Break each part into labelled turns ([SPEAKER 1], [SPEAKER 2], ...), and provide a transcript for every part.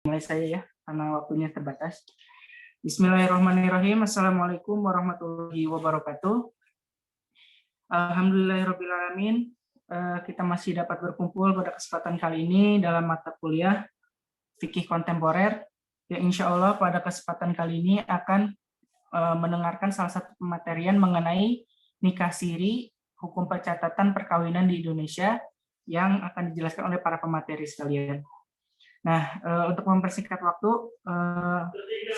[SPEAKER 1] Mulai saya ya, karena waktunya terbatas. Bismillahirrahmanirrahim. Assalamualaikum warahmatullahi wabarakatuh. Alhamdulillahirrahmanirrahim. Kita masih dapat berkumpul pada kesempatan kali ini dalam mata kuliah Fikih Kontemporer. Ya, insya Allah pada kesempatan kali ini akan mendengarkan salah satu pematerian mengenai nikah siri, hukum pencatatan perkawinan di Indonesia yang akan dijelaskan oleh para pemateri sekalian. Nah, untuk mempersingkat waktu,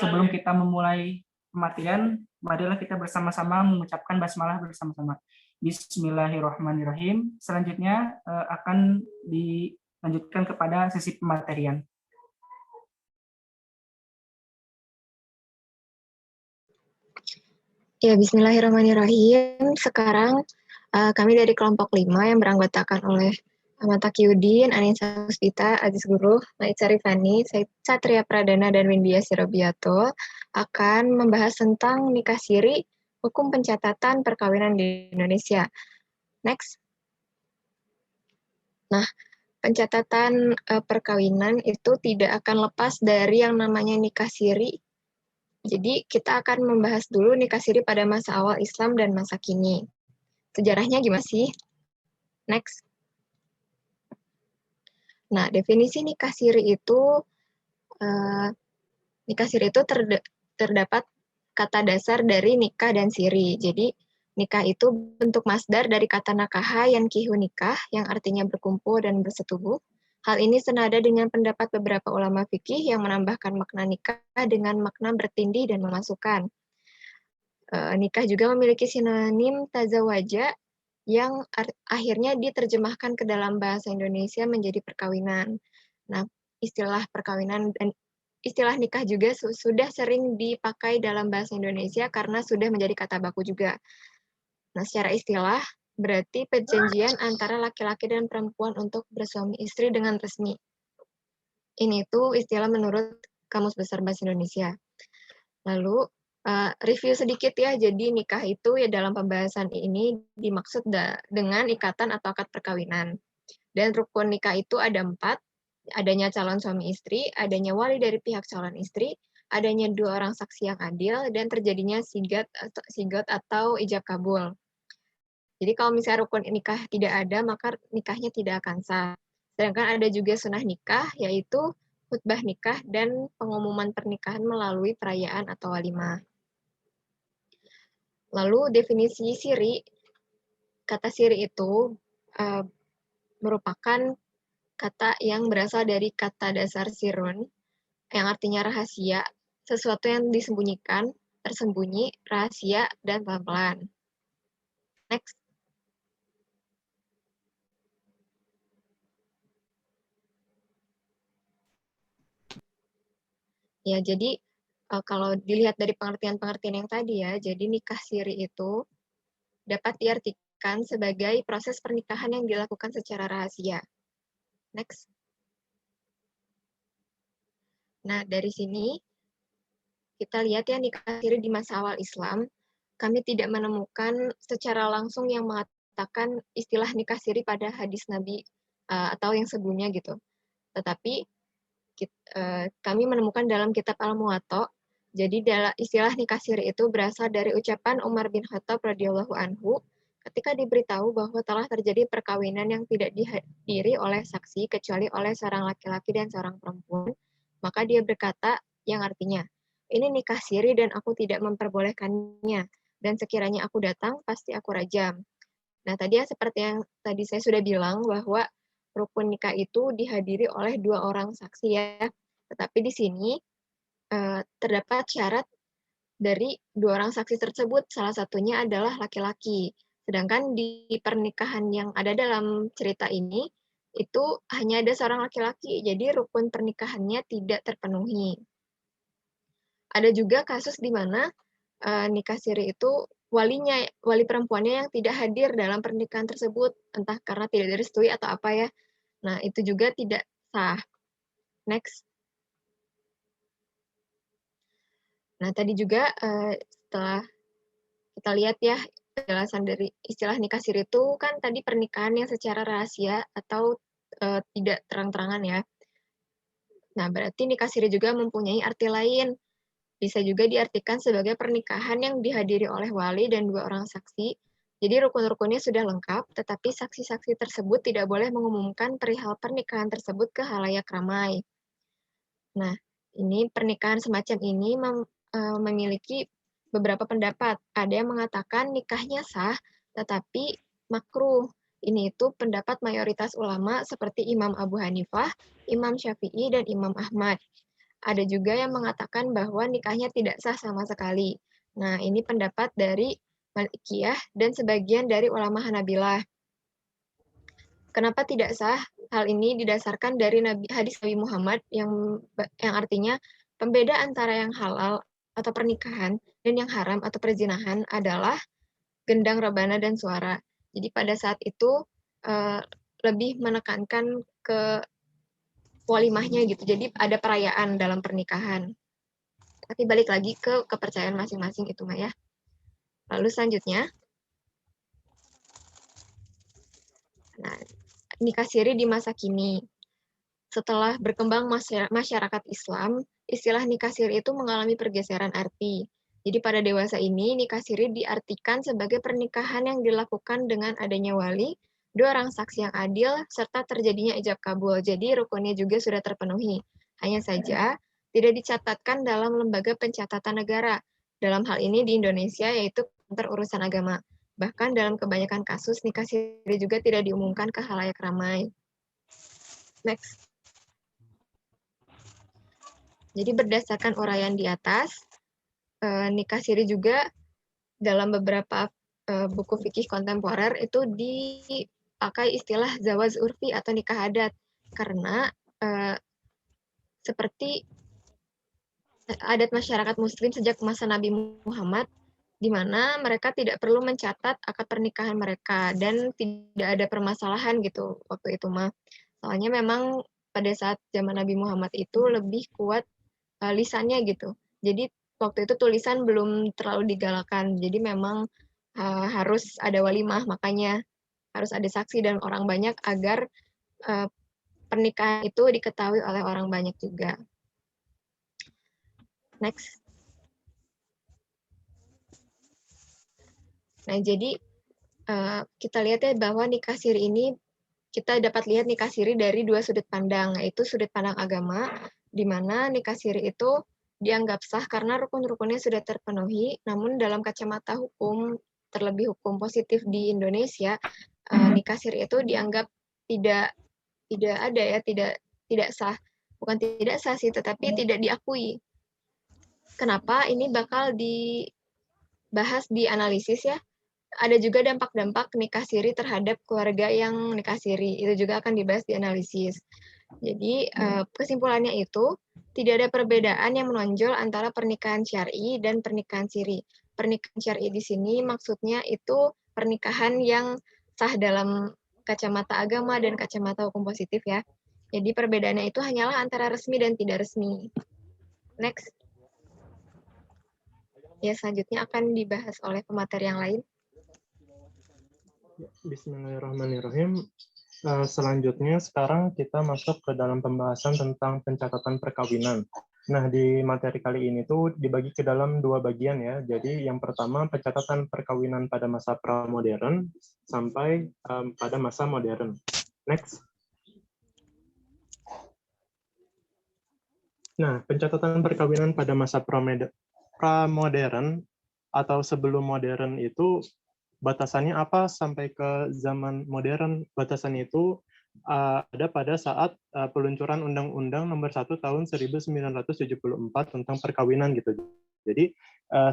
[SPEAKER 1] sebelum kita memulai pematerian, marilah kita bersama-sama mengucapkan basmalah bersama-sama. Bismillahirrahmanirrahim. Selanjutnya akan dilanjutkan kepada sesi pematerian.
[SPEAKER 2] Ya, bismillahirrahmanirrahim. Sekarang kami dari kelompok 5 yang beranggotakan oleh Ahmad Taqiyuddin, Anissa Puspita, Aziz Guru, Maitza Rifani, Satria Pradana, dan Windia Sirobiato akan membahas tentang nikah siri, hukum pencatatan perkawinan di Indonesia. Next. Nah, pencatatan perkawinan itu tidak akan lepas dari yang namanya nikah siri. Jadi kita akan membahas dulu nikah siri pada masa awal Islam dan masa kini. Sejarahnya gimana sih? Next. Nah, definisi nikah siri itu terdapat kata dasar dari nikah dan siri. Jadi nikah itu bentuk masdar dari kata nakaha yang kihu nikah, yang artinya berkumpul dan bersetubuh. Hal ini senada dengan pendapat beberapa ulama fikih yang menambahkan makna nikah dengan makna bertindih dan memasukkan. Nikah juga memiliki sinonim tazawaja yang akhirnya diterjemahkan ke dalam bahasa Indonesia menjadi perkawinan. Nah, istilah perkawinan dan istilah nikah juga sudah sering dipakai dalam bahasa Indonesia karena sudah menjadi kata baku juga. Nah, secara istilah berarti perjanjian antara laki-laki dan perempuan untuk bersuami istri dengan resmi. Ini tuh istilah menurut Kamus Besar Bahasa Indonesia. Lalu review sedikit ya, jadi nikah itu ya dalam pembahasan ini dimaksud dengan ikatan atau akad perkawinan. Dan rukun nikah itu ada 4, adanya calon suami istri, adanya wali dari pihak calon istri, adanya 2 orang saksi yang adil, dan terjadinya sigot atau ijab kabul. Jadi kalau misalnya rukun nikah tidak ada, maka nikahnya tidak akan sah. Sedangkan ada juga sunnah nikah, yaitu khutbah nikah dan pengumuman pernikahan melalui perayaan atau walimah. Lalu definisi siri, kata siri itu merupakan kata yang berasal dari kata dasar sirun, yang artinya rahasia, sesuatu yang disembunyikan, tersembunyi, rahasia, dan pelan-pelan. Next. Ya, jadi kalau dilihat dari pengertian-pengertian yang tadi ya, jadi nikah siri itu dapat diartikan sebagai proses pernikahan yang dilakukan secara rahasia. Next. Nah, dari sini kita lihat ya nikah siri di masa awal Islam, kami tidak menemukan secara langsung yang mengatakan istilah nikah siri pada hadis Nabi atau yang sebelumnya gitu. Tetapi kami menemukan dalam kitab Al-Muwatta, jadi istilah nikah siri itu berasal dari ucapan Umar bin Khattab radhiyallahu anhu ketika diberitahu bahwa telah terjadi perkawinan yang tidak dihadiri oleh saksi kecuali oleh seorang laki-laki dan seorang perempuan, maka dia berkata yang artinya, ini nikah siri dan aku tidak memperbolehkannya, dan sekiranya aku datang, pasti aku rajam. Nah, tadi ya seperti yang tadi saya sudah bilang bahwa rukun nikah itu dihadiri oleh 2 orang saksi ya. Tetapi di sini terdapat syarat dari 2 orang saksi tersebut, salah satunya adalah laki-laki. Sedangkan di pernikahan yang ada dalam cerita ini, itu hanya ada seorang laki-laki, jadi rukun pernikahannya tidak terpenuhi. Ada juga kasus di mana nikah siri itu wali perempuannya yang tidak hadir dalam pernikahan tersebut, entah karena tidak direstui atau apa ya. Nah, itu juga tidak sah. Next. Nah, tadi juga setelah kita lihat ya penjelasan dari istilah nikah siri itu kan tadi pernikahan yang secara rahasia atau tidak terang-terangan ya. Nah, berarti nikah siri juga mempunyai arti lain. Bisa juga diartikan sebagai pernikahan yang dihadiri oleh wali dan 2 orang saksi. Jadi rukun-rukunnya sudah lengkap, tetapi saksi-saksi tersebut tidak boleh mengumumkan perihal pernikahan tersebut ke halayak ramai. Nah, ini pernikahan semacam ini memiliki beberapa pendapat. Ada yang mengatakan nikahnya sah, tetapi makruh. Ini itu pendapat mayoritas ulama seperti Imam Abu Hanifah, Imam Syafi'i, dan Imam Ahmad. Ada juga yang mengatakan bahwa nikahnya tidak sah sama sekali. Nah, ini pendapat dari Malikiyah dan sebagian dari ulama Hanabilah. Kenapa tidak sah? Hal ini didasarkan dari hadis Nabi Muhammad yang artinya pembeda antara yang halal atau pernikahan dan yang haram atau perzinahan adalah gendang, rebana, dan suara. Jadi pada saat itu lebih menekankan ke walimahnya gitu. Jadi ada perayaan dalam pernikahan. Tapi balik lagi ke kepercayaan masing-masing itu mah ya. Lalu selanjutnya, nah, nikah siri di masa kini. Setelah berkembang masyarakat Islam, istilah nikah siri itu mengalami pergeseran arti. Jadi pada dewasa ini, nikah siri diartikan sebagai pernikahan yang dilakukan dengan adanya wali, 2 orang saksi yang adil, serta terjadinya ijab kabul. Jadi rukunnya juga sudah terpenuhi. Hanya saja, tidak dicatatkan dalam lembaga pencatatan negara. Dalam hal ini di Indonesia, yaitu Kantor Urusan Agama. Bahkan dalam kebanyakan kasus, nikah siri juga tidak diumumkan ke halayak ramai. Next. Jadi berdasarkan uraian di atas, nikah siri juga dalam beberapa buku fikih kontemporer itu dipakai istilah zawaz urfi atau nikah adat. Karena seperti adat masyarakat muslim sejak masa Nabi Muhammad, di mana mereka tidak perlu mencatat akad pernikahan mereka dan tidak ada permasalahan gitu waktu itu mah. Soalnya memang pada saat zaman Nabi Muhammad itu lebih kuat lisannya gitu. Jadi waktu itu tulisan belum terlalu digalakan. Jadi memang harus ada walimah, makanya harus ada saksi dan orang banyak agar pernikahan itu diketahui oleh orang banyak juga. Next. Nah, jadi kita lihat ya bahwa nikah siri ini kita dapat lihat nikah siri dari 2 sudut pandang, yaitu sudut pandang agama, di mana nikah siri itu dianggap sah karena rukun-rukunnya sudah terpenuhi, namun dalam kacamata hukum, terlebih hukum positif di Indonesia, nikah siri itu dianggap tidak ada ya, tidak sah. Bukan tidak sah sih, tetapi tidak diakui. Kenapa? Ini bakal dibahas di analisis ya. Ada juga dampak-dampak nikah siri terhadap keluarga yang nikah siri. Itu juga akan dibahas di analisis. Jadi kesimpulannya itu tidak ada perbedaan yang menonjol antara pernikahan syar'i dan pernikahan siri. Pernikahan syar'i di sini maksudnya itu pernikahan yang sah dalam kacamata agama dan kacamata hukum positif ya. Jadi perbedaannya itu hanyalah antara resmi dan tidak resmi. Next. Ya, selanjutnya akan dibahas oleh pemateri yang lain.
[SPEAKER 3] Bismillahirrahmanirrahim. Selanjutnya sekarang kita masuk ke dalam pembahasan tentang pencatatan perkawinan. Nah, di materi kali ini tuh dibagi ke dalam 2 bagian ya. Jadi yang pertama pencatatan perkawinan pada masa pramodern sampai pada masa modern. Next. Nah, pencatatan perkawinan pada masa pramodern atau sebelum modern itu batasannya apa sampai ke zaman modern? Batasannya itu ada pada saat peluncuran Undang-Undang Nomor 1 Tahun 1974 tentang perkawinan gitu. Jadi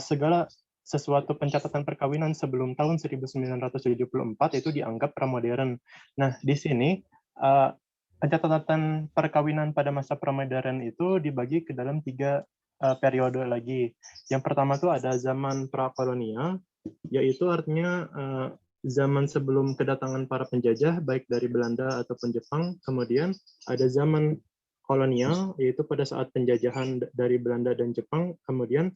[SPEAKER 3] segala sesuatu pencatatan perkawinan sebelum tahun 1974 itu dianggap pramodern. Nah, di sini pencatatan perkawinan pada masa pramodern itu dibagi ke dalam 3 periode lagi. Yang pertama tuh ada zaman prakolonial, yaitu artinya zaman sebelum kedatangan para penjajah, baik dari Belanda ataupun Jepang. Kemudian ada zaman kolonial, yaitu pada saat penjajahan dari Belanda dan Jepang. Kemudian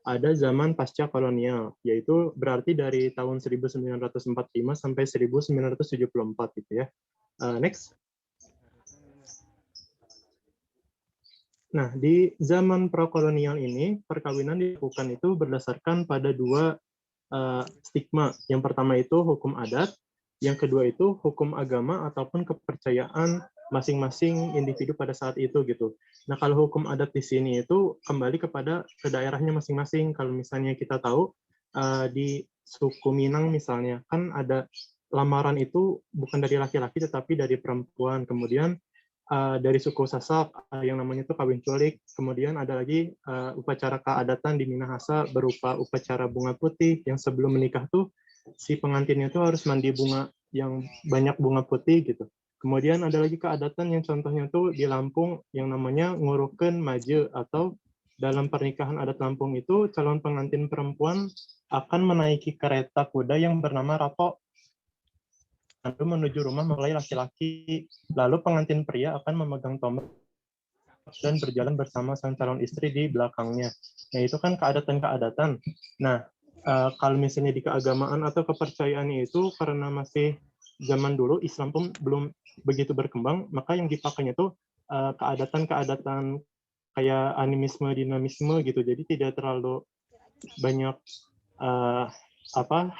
[SPEAKER 3] ada zaman pasca kolonial, yaitu berarti dari tahun 1945 sampai 1974 gitu ya. Next. Nah, di zaman prakolonial ini, perkawinan dilakukan itu berdasarkan pada dua stigma. Yang pertama itu hukum adat, yang kedua itu hukum agama ataupun kepercayaan masing-masing individu pada saat itu gitu. Nah, kalau hukum adat di sini itu kembali ke daerahnya masing-masing. Kalau misalnya kita tahu di suku Minang misalnya, kan ada lamaran itu bukan dari laki-laki tetapi dari perempuan. Kemudian dari suku Sasak yang namanya itu kawin culik. Kemudian ada lagi upacara keadatan di Minahasa berupa upacara bunga putih yang sebelum menikah tuh si pengantinnya tuh harus mandi bunga yang banyak bunga putih gitu. Kemudian ada lagi keadatan yang contohnya tuh di Lampung yang namanya ngurukeun maje, atau dalam pernikahan adat Lampung itu calon pengantin perempuan akan menaiki kereta kuda yang bernama rapo lalu menuju rumah mempelai laki-laki. Lalu pengantin pria akan memegang tombak dan berjalan bersama sang calon istri di belakangnya. Nah, itu kan keadatan-keadatan. Nah, kalau misalnya di keagamaan atau kepercayaannya itu karena masih zaman dulu Islam pun belum begitu berkembang, maka yang dipakainya tuh keadatan-keadatan kayak animisme, dinamisme gitu. Jadi tidak terlalu banyak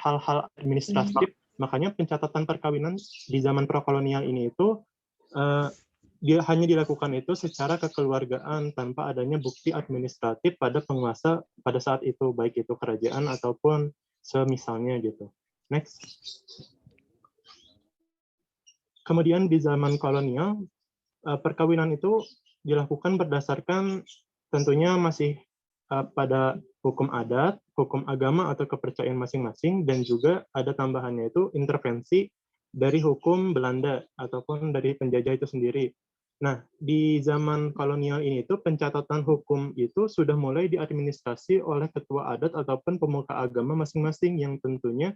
[SPEAKER 3] hal-hal administratif. Makanya pencatatan perkawinan di zaman prakolonial ini itu dia hanya dilakukan itu secara kekeluargaan tanpa adanya bukti administratif pada penguasa pada saat itu, baik itu kerajaan ataupun semisalnya gitu. Next. Kemudian di zaman kolonial, perkawinan itu dilakukan berdasarkan tentunya masih pada hukum adat, hukum agama atau kepercayaan masing-masing, dan juga ada tambahannya itu intervensi dari hukum Belanda ataupun dari penjajah itu sendiri. Nah, di zaman kolonial ini itu pencatatan hukum itu sudah mulai diadministrasi oleh ketua adat ataupun pemuka agama masing-masing yang tentunya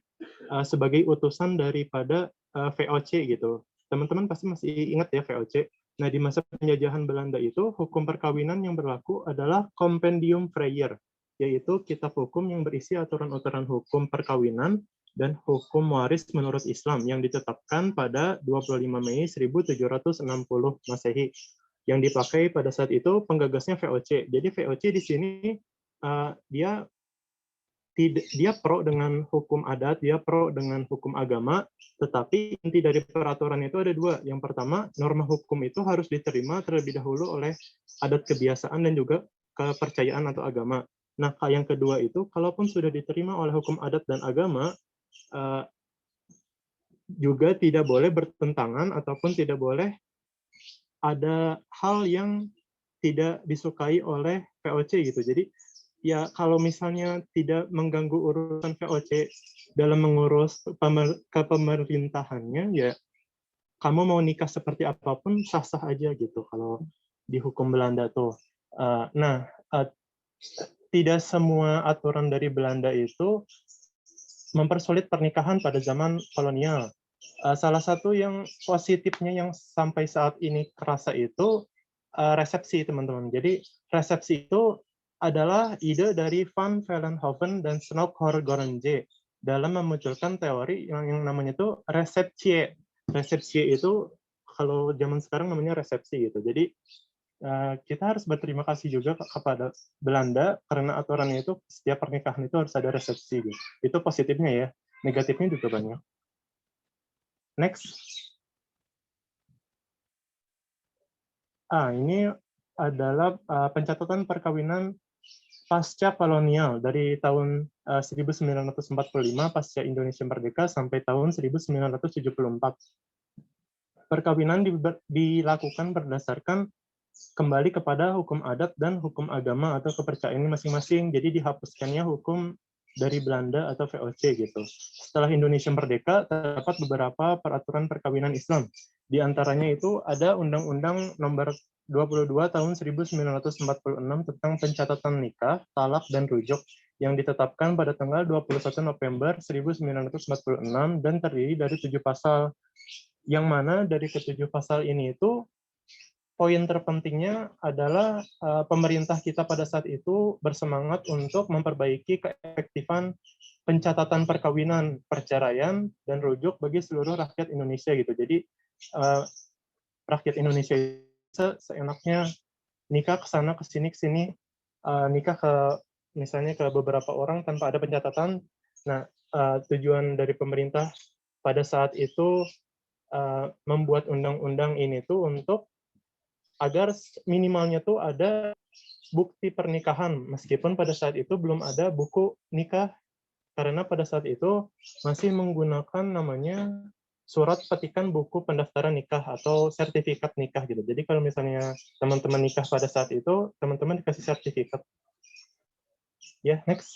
[SPEAKER 3] sebagai utusan daripada VOC gitu. Teman-teman pasti masih ingat ya VOC. Nah, di masa penjajahan Belanda itu, hukum perkawinan yang berlaku adalah Compendium Freyer, yaitu kitab hukum yang berisi aturan-aturan hukum perkawinan dan hukum waris menurut Islam yang ditetapkan pada 25 Mei 1760 Masehi. Yang dipakai pada saat itu penggagasnya VOC. Jadi VOC di sini dia pro dengan hukum adat, dia pro dengan hukum agama, tetapi inti dari peraturan itu ada dua. Yang pertama, norma hukum itu harus diterima terlebih dahulu oleh adat kebiasaan dan juga kepercayaan atau agama. Nah, yang kedua itu, kalaupun sudah diterima oleh hukum adat dan agama, juga tidak boleh bertentangan ataupun tidak boleh ada hal yang tidak disukai oleh VOC gitu. Jadi ya kalau misalnya tidak mengganggu urusan VOC dalam mengurus kepemerintahannya, ya kamu mau nikah seperti apapun sah-sah aja gitu kalau di hukum Belanda tuh. Nah, tidak semua aturan dari Belanda itu mempersulit pernikahan pada zaman kolonial. Salah satu yang positifnya yang sampai saat ini kerasa itu resepsi, teman-teman. Jadi resepsi itu adalah ide dari Van Vollenhoven dan Snoeck-Horgorenje dalam memunculkan teori yang namanya itu reseptie. Reseptie itu kalau zaman sekarang namanya resepsi gitu. Jadi kita harus berterima kasih juga kepada Belanda karena aturannya itu setiap pernikahan itu harus ada resepsi gitu. Itu positifnya ya. Negatifnya juga banyak. Next. Ini adalah pencatatan perkawinan pasca kolonial dari tahun 1945 pasca Indonesia merdeka sampai tahun 1974. Perkawinan dilakukan berdasarkan kembali kepada hukum adat dan hukum agama atau kepercayaan masing-masing. Jadi dihapuskannya hukum dari Belanda atau VOC gitu. Setelah Indonesia merdeka, terdapat beberapa peraturan perkawinan Islam. Di antaranya itu ada Undang-Undang Nomor 22 Tahun 1946 tentang pencatatan nikah, talak, dan rujuk yang ditetapkan pada tanggal 21 November 1946 dan terdiri dari 7 pasal. Yang mana dari ketujuh pasal ini itu poin terpentingnya adalah pemerintah kita pada saat itu bersemangat untuk memperbaiki keefektifan pencatatan perkawinan, perceraian, dan rujuk bagi seluruh rakyat Indonesia gitu. Jadi rakyat Indonesia seenaknya nikah ke sana ke sini, nikah ke misalnya ke beberapa orang tanpa ada pencatatan. Nah, tujuan dari pemerintah pada saat itu membuat undang-undang ini tuh untuk agar minimalnya tuh ada bukti pernikahan, meskipun pada saat itu belum ada buku nikah, karena pada saat itu masih menggunakan namanya surat petikan buku pendaftaran nikah atau sertifikat nikah gitu. Jadi kalau misalnya teman-teman nikah pada saat itu, teman-teman dikasih sertifikat. Ya, next.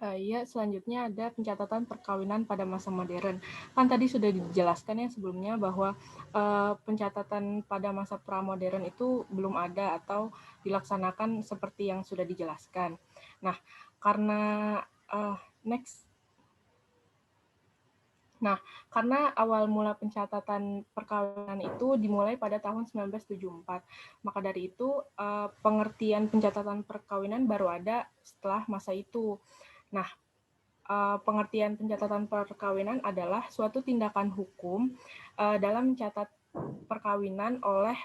[SPEAKER 4] Iya, selanjutnya ada pencatatan perkawinan pada masa modern. Kan tadi sudah dijelaskan ya sebelumnya bahwa pencatatan pada masa pramodern itu belum ada atau dilaksanakan seperti yang sudah dijelaskan. Nah, karena next. Nah, karena awal mula pencatatan perkawinan itu dimulai pada tahun 1974. Maka dari itu, pengertian pencatatan perkawinan baru ada setelah masa itu. Nah, pengertian pencatatan perkawinan adalah suatu tindakan hukum dalam mencatat perkawinan oleh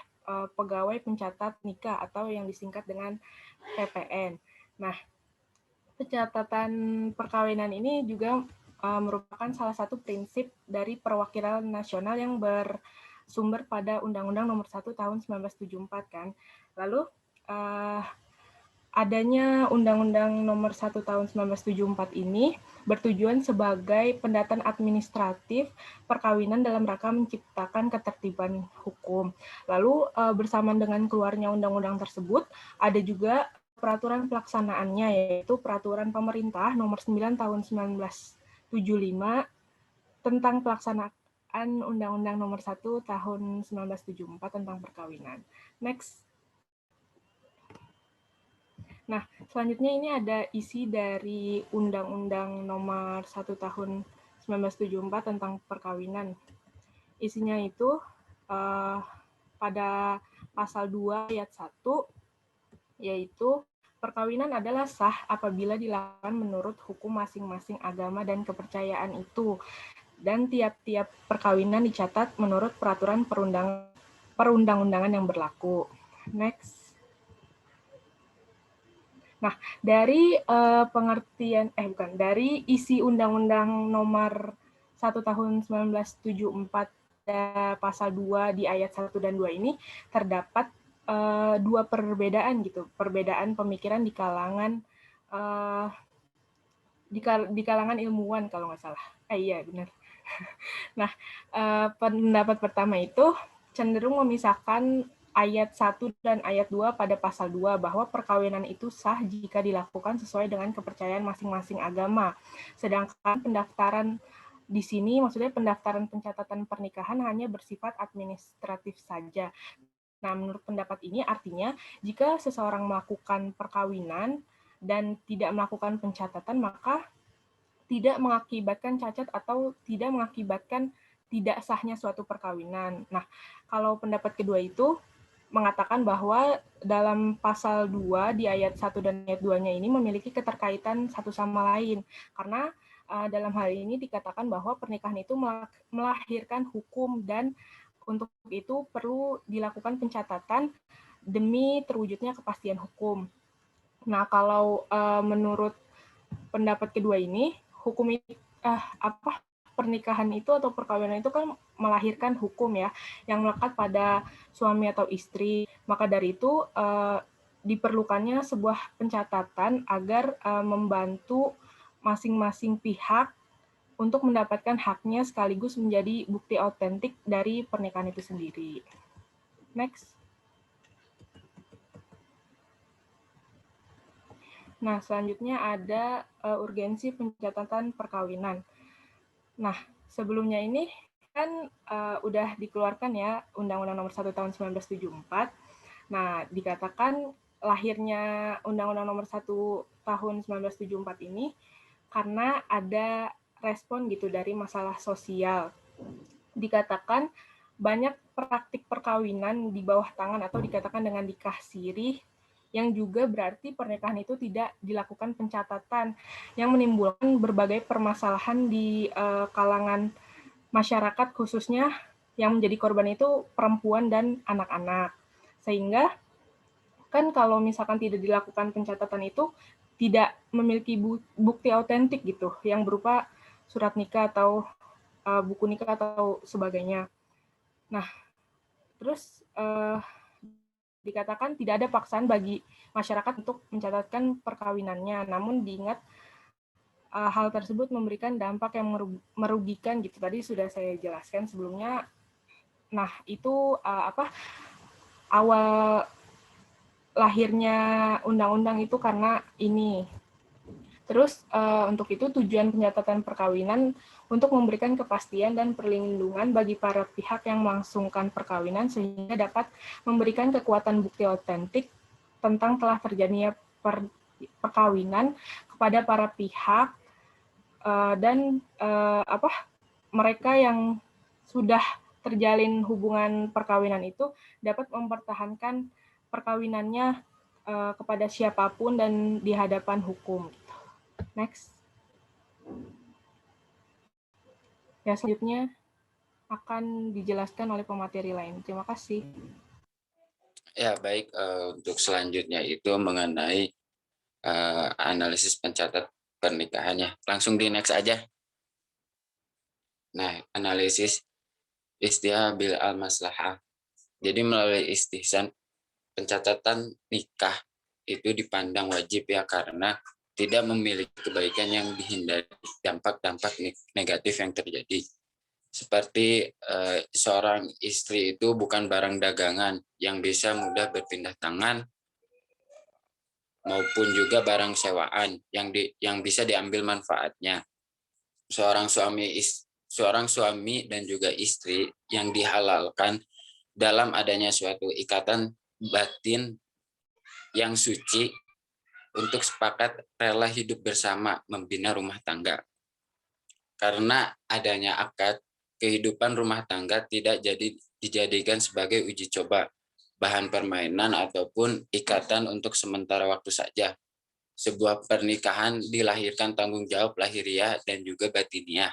[SPEAKER 4] pegawai pencatat nikah atau yang disingkat dengan PPN. Nah, pencatatan perkawinan ini juga merupakan salah satu prinsip dari perwakilan nasional yang bersumber pada Undang-Undang Nomor 1 Tahun 1974 kan. Lalu adanya Undang-Undang Nomor 1 Tahun 1974 ini bertujuan sebagai pendataan administratif perkawinan dalam rangka menciptakan ketertiban hukum. Lalu bersamaan dengan keluarnya undang-undang tersebut, ada juga peraturan pelaksanaannya, yaitu Peraturan Pemerintah Nomor 9 Tahun 1975 tentang pelaksanaan Undang-Undang Nomor 1 Tahun 1974 tentang perkawinan. Next. Nah, selanjutnya ini ada isi dari Undang-Undang Nomor 1 Tahun 1974 tentang perkawinan. Isinya itu pada pasal 2 ayat 1, yaitu perkawinan adalah sah apabila dilakukan menurut hukum masing-masing agama dan kepercayaan itu, dan tiap-tiap perkawinan dicatat menurut peraturan perundang-undangan yang berlaku. Next. Nah, dari dari isi Undang-Undang Nomor 1 Tahun 1974 pasal 2 di ayat 1 dan 2 ini terdapat dua perbedaan gitu, perbedaan pemikiran di kalangan di kalangan ilmuwan kalau nggak salah. Iya benar. Nah, pendapat pertama itu cenderung memisahkan ayat 1 dan ayat 2 pada pasal 2 bahwa perkawinan itu sah jika dilakukan sesuai dengan kepercayaan masing-masing agama. Sedangkan pendaftaran di sini maksudnya pendaftaran pencatatan pernikahan hanya bersifat administratif saja. Nah, menurut pendapat ini artinya jika seseorang melakukan perkawinan dan tidak melakukan pencatatan maka tidak mengakibatkan cacat atau tidak mengakibatkan tidak sahnya suatu perkawinan. Nah, kalau pendapat kedua itu mengatakan bahwa dalam pasal 2 di ayat 1 dan ayat 2-nya ini memiliki keterkaitan satu sama lain. Karena dalam hal ini dikatakan bahwa pernikahan itu melahirkan hukum dan untuk itu perlu dilakukan pencatatan demi terwujudnya kepastian hukum. Nah, kalau menurut pendapat kedua ini, hukum pernikahan itu atau perkawinan itu kan melahirkan hukum ya, yang melekat pada suami atau istri. Maka dari itu diperlukannya sebuah pencatatan agar membantu masing-masing pihak untuk mendapatkan haknya sekaligus menjadi bukti autentik dari pernikahan itu sendiri. Next. Nah, selanjutnya ada urgensi pencatatan perkawinan. Nah, sebelumnya ini kan udah dikeluarkan ya Undang-Undang Nomor 1 Tahun 1974. Nah, dikatakan lahirnya Undang-Undang Nomor 1 Tahun 1974 ini karena ada respon gitu dari masalah sosial. Dikatakan banyak praktik perkawinan di bawah tangan atau dikatakan dengan nikah sirih yang juga berarti pernikahan itu tidak dilakukan pencatatan, yang menimbulkan berbagai permasalahan di kalangan masyarakat, khususnya yang menjadi korban itu perempuan dan anak-anak. Sehingga kan kalau misalkan tidak dilakukan pencatatan itu tidak memiliki bukti autentik gitu, yang berupa surat nikah atau buku nikah atau sebagainya. Nah, terus dikatakan tidak ada paksaan bagi masyarakat untuk mencatatkan perkawinannya, namun diingat hal tersebut memberikan dampak yang merugikan gitu. Tadi sudah saya jelaskan sebelumnya. Nah, itu awal lahirnya undang-undang itu karena ini. Terus untuk itu tujuan pencatatan perkawinan untuk memberikan kepastian dan perlindungan bagi para pihak yang melangsungkan perkawinan sehingga dapat memberikan kekuatan bukti otentik tentang telah terjadinya perkawinan kepada para pihak dan mereka yang sudah terjalin hubungan perkawinan itu dapat mempertahankan perkawinannya kepada siapapun dan di hadapan hukum. Next. Ya, selanjutnya akan dijelaskan oleh pemateri lain. Terima kasih.
[SPEAKER 5] Ya, baik. Untuk selanjutnya itu mengenai analisis pencatat pernikahannya. Langsung di next aja. Nah, analisis istihsan bil al-maslahah. Jadi melalui istihsan, pencatatan nikah itu dipandang wajib ya, karena tidak memiliki kebaikan yang dihindari dampak-dampak negatif yang terjadi. Seperti seorang istri itu bukan barang dagangan yang bisa mudah berpindah tangan, maupun juga barang sewaan yang bisa diambil manfaatnya. Seorang suami dan juga istri yang dihalalkan dalam adanya suatu ikatan batin yang suci untuk sepakat rela hidup bersama membina rumah tangga. Karena adanya akad, kehidupan rumah tangga tidak dijadikan sebagai uji coba, bahan permainan ataupun ikatan untuk sementara waktu saja. Sebuah pernikahan dilahirkan tanggung jawab lahiriah dan juga batiniah.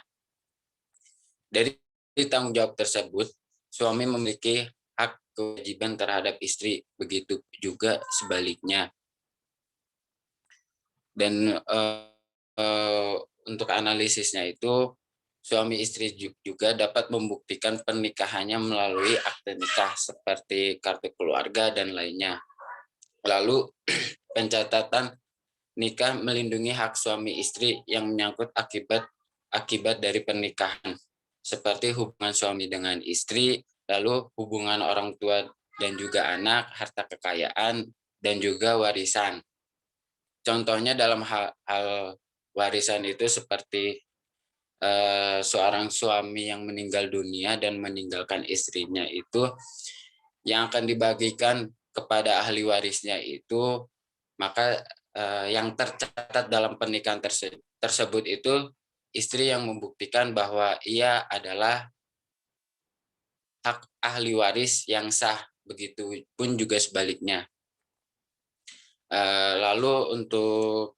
[SPEAKER 5] Dari tanggung jawab tersebut, suami memiliki hak kewajiban terhadap istri, begitu juga sebaliknya. Dan untuk analisisnya itu, suami istri juga dapat membuktikan pernikahannya melalui akte nikah seperti kartu keluarga dan lainnya. Lalu pencatatan nikah melindungi hak suami istri yang menyangkut akibat dari pernikahan, seperti hubungan suami dengan istri, lalu hubungan orang tua dan juga anak, harta kekayaan, dan juga warisan. Contohnya dalam hal warisan itu seperti seorang suami yang meninggal dunia dan meninggalkan istrinya itu, yang akan dibagikan kepada ahli warisnya itu, maka yang tercatat dalam pernikahan tersebut itu istri yang membuktikan bahwa ia adalah hak ahli waris yang sah, begitu pun juga sebaliknya. Lalu untuk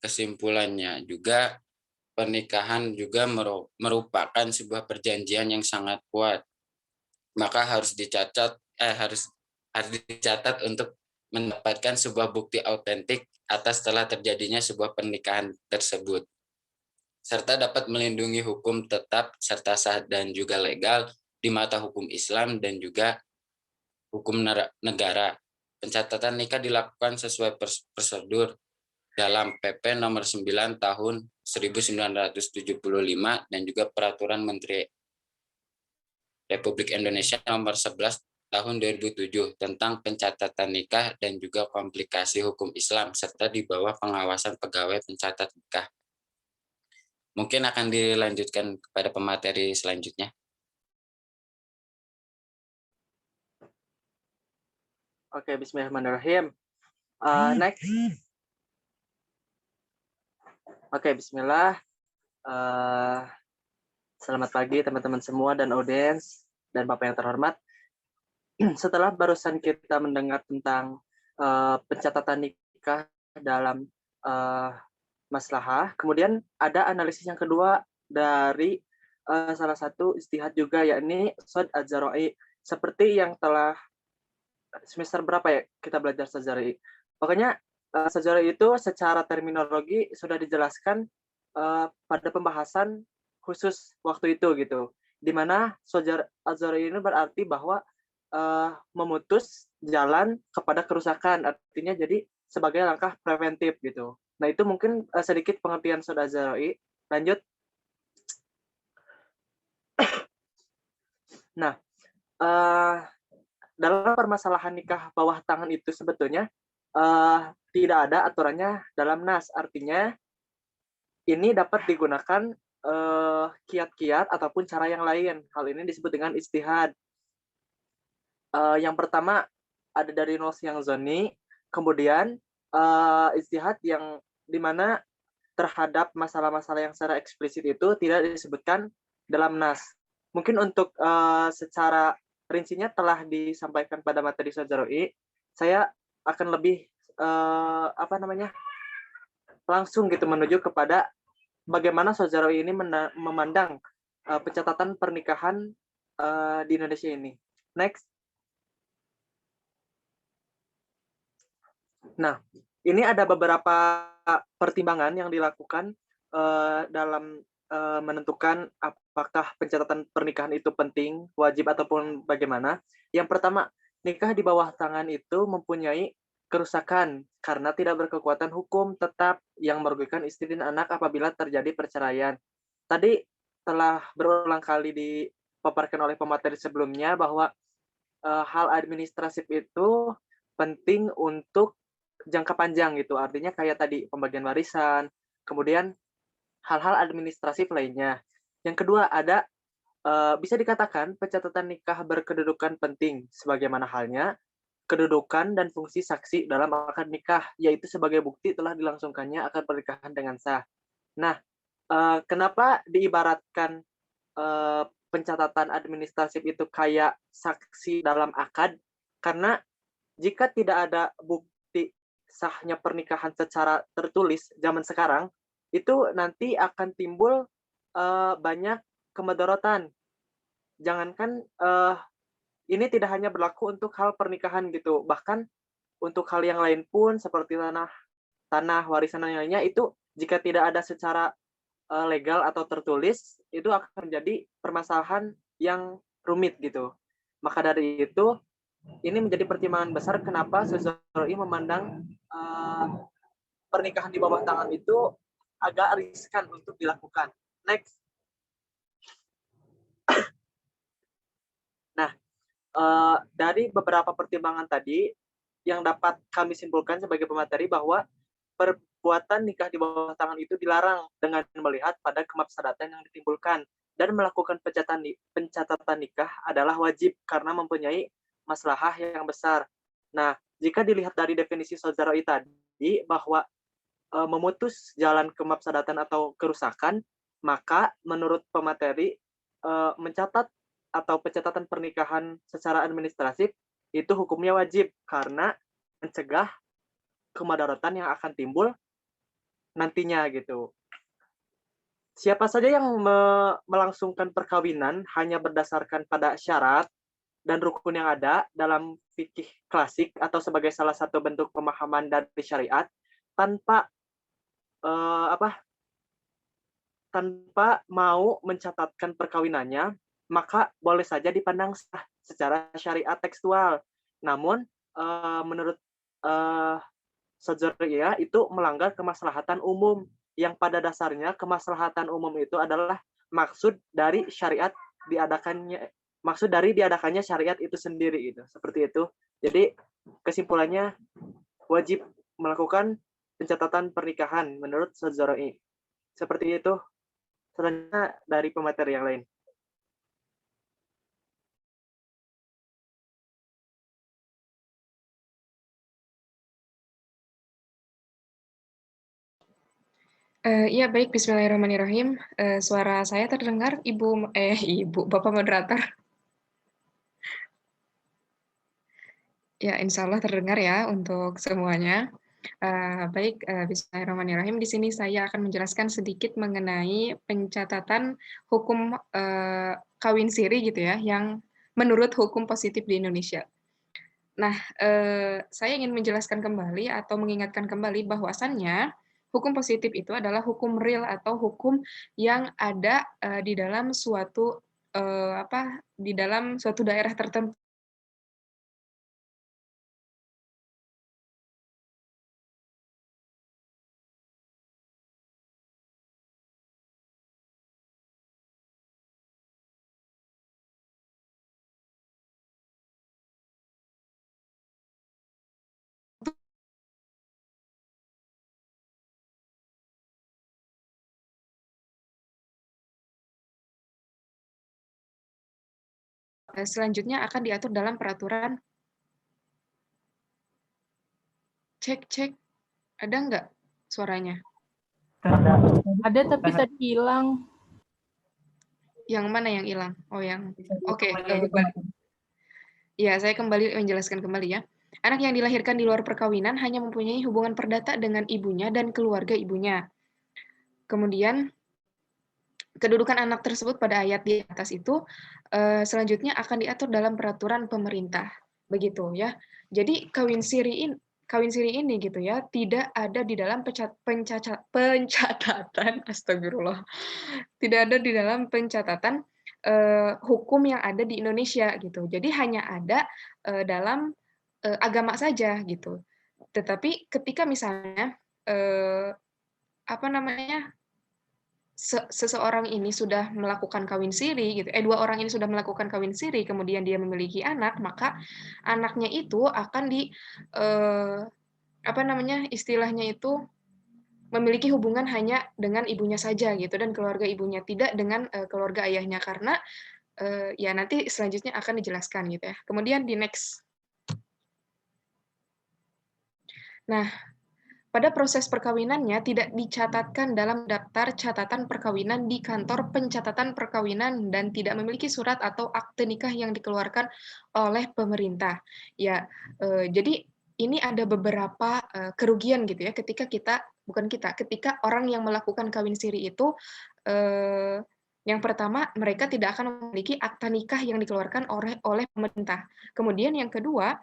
[SPEAKER 5] kesimpulannya juga, pernikahan juga merupakan sebuah perjanjian yang sangat kuat. Maka harus dicatat untuk mendapatkan sebuah bukti autentik atas telah terjadinya sebuah pernikahan tersebut, serta dapat melindungi hukum tetap serta sah dan juga legal di mata hukum Islam dan juga hukum negara. Pencatatan nikah dilakukan sesuai prosedur dalam PP nomor 9 tahun 1975 dan juga Peraturan Menteri Republik Indonesia nomor 11 tahun 2007 tentang pencatatan nikah dan juga komplikasi hukum Islam serta di bawah pengawasan pegawai pencatat nikah. Mungkin akan dilanjutkan kepada pemateri selanjutnya.
[SPEAKER 6] Oke, bismillahirrahmanirrahim. Next. Oke, bismillah. Selamat pagi teman-teman semua dan audiens dan Bapak yang terhormat. Setelah barusan kita mendengar tentang pencatatan nikah dalam maslahah. Kemudian ada analisis yang kedua dari salah satu ijtihad juga, yakni Sod Az-Zara'i. Seperti yang telah semester berapa ya kita belajar Sadzara'i. Pokoknya Sadzara'i itu secara terminologi sudah dijelaskan pada pembahasan khusus waktu itu gitu. Di mana Sadzara'i ini berarti bahwa memutus jalan kepada kerusakan, artinya jadi sebagai langkah preventif gitu. Nah, itu mungkin sedikit pengertian Sadzara'i. Lanjut. Nah, dalam permasalahan nikah bawah tangan itu sebetulnya tidak ada aturannya dalam nas. Artinya ini dapat digunakan kiat-kiat ataupun cara yang lain. Hal ini disebut dengan ijtihad. Yang pertama ada dari Nos yang zoni, kemudian ijtihad yang dimana terhadap masalah-masalah yang secara eksplisit itu tidak disebutkan dalam nas. Mungkin untuk secara rincinya telah disampaikan pada materi Sadzara'i. Saya akan lebih langsung gitu menuju kepada bagaimana Sadzara'i ini memandang pencatatan pernikahan di Indonesia ini. Next. Nah, ini ada beberapa pertimbangan yang dilakukan dalam menentukan apakah pencatatan pernikahan itu penting, wajib ataupun bagaimana. Yang pertama, nikah di bawah tangan itu mempunyai kerusakan karena tidak berkekuatan hukum tetap yang merugikan istri dan anak apabila terjadi perceraian. Tadi telah berulang kali dipaparkan oleh pemateri sebelumnya bahwa hal administratif itu penting untuk jangka panjang gitu. Artinya kayak tadi pembagian warisan, kemudian hal-hal administratif lainnya. Yang kedua ada bisa dikatakan pencatatan nikah berkedudukan penting sebagaimana halnya kedudukan dan fungsi saksi dalam akad nikah, yaitu sebagai bukti telah dilangsungkannya akad pernikahan dengan sah. Nah, kenapa diibaratkan pencatatan administratif itu kayak saksi dalam akad? Karena jika tidak ada bukti sahnya pernikahan secara tertulis zaman sekarang, itu nanti akan timbul banyak kemudaratan. Jangankan ini tidak hanya berlaku untuk hal pernikahan gitu, bahkan untuk hal yang lain pun seperti tanah warisan dan lainnya itu jika tidak ada secara legal atau tertulis itu akan menjadi permasalahan yang rumit gitu. Maka dari itu ini menjadi pertimbangan besar kenapa Sadzara'i memandang pernikahan di bawah tangan itu agak riskan untuk dilakukan. Next. Nah, dari beberapa pertimbangan tadi yang dapat kami simpulkan sebagai pemateri bahwa perbuatan nikah di bawah tangan itu dilarang dengan melihat pada kemafsadatan yang ditimbulkan dan melakukan pencatatan nikah adalah wajib karena mempunyai maslahah yang besar. Nah, jika dilihat dari definisi Sadzara'i tadi bahwa memutus jalan kemafsadatan atau kerusakan, maka menurut pemateri mencatat atau pencatatan pernikahan secara administratif itu hukumnya wajib karena mencegah kemudaratan yang akan timbul nantinya gitu. Siapa saja yang melangsungkan perkawinan hanya berdasarkan pada syarat dan rukun yang ada dalam fikih klasik atau sebagai salah satu bentuk pemahaman dari syariat tanpa tanpa mau mencatatkan perkawinannya, maka boleh saja dipandang sah secara syariat tekstual. Namun menurut Sadzara'i itu melanggar kemaslahatan umum yang pada dasarnya kemaslahatan umum itu adalah maksud dari diadakannya syariat itu sendiri itu. Seperti itu. Jadi kesimpulannya wajib melakukan pencatatan pernikahan menurut Sadzara'i. Seperti itu. Selanjutnya dari pemateri yang lain.
[SPEAKER 7] Iya, baik. Bismillahirrahmanirrahim. Suara saya terdengar, Bapak moderator? Ya, insya Allah terdengar ya untuk semuanya. Baik, bismillahirrahmanirrahim. Di sini saya akan menjelaskan sedikit mengenai pencatatan hukum kawin siri gitu ya, yang menurut hukum positif di Indonesia. Nah, saya ingin menjelaskan kembali atau mengingatkan kembali bahwasannya hukum positif itu adalah hukum real atau hukum yang ada di dalam suatu di dalam suatu daerah tertentu. Selanjutnya akan diatur dalam peraturan. Cek, ada nggak suaranya?
[SPEAKER 4] Ada tapi tadi hilang.
[SPEAKER 7] Yang mana yang hilang? Oh, yang oke.
[SPEAKER 1] Kembali aja ke materi.
[SPEAKER 7] Ya, saya kembali menjelaskan kembali ya. Anak yang dilahirkan di luar perkawinan hanya mempunyai hubungan perdata dengan ibunya dan keluarga ibunya. Kemudian, kedudukan anak tersebut pada ayat di atas itu selanjutnya akan diatur dalam peraturan pemerintah. Begitu ya. Jadi kawin siri ini gitu ya, tidak ada di dalam pencatatan, astagfirullah. Tidak ada di dalam pencatatan hukum yang ada di Indonesia gitu. Jadi hanya ada dalam agama saja gitu. Tetapi ketika misalnya seseorang ini sudah melakukan kawin siri gitu, dua orang ini sudah melakukan kawin siri, kemudian dia memiliki anak, maka anaknya itu akan istilahnya itu memiliki hubungan hanya dengan ibunya saja gitu dan keluarga ibunya, tidak dengan keluarga ayahnya karena ya nanti selanjutnya akan dijelaskan gitu ya. Kemudian di next. Nah, pada proses perkawinannya tidak dicatatkan dalam daftar catatan perkawinan di kantor pencatatan perkawinan dan tidak memiliki surat atau akte nikah yang dikeluarkan oleh pemerintah. Ya, jadi ini ada beberapa kerugian gitu ya ketika orang yang melakukan kawin siri itu yang pertama mereka tidak akan memiliki akta nikah yang dikeluarkan oleh pemerintah. Kemudian yang kedua,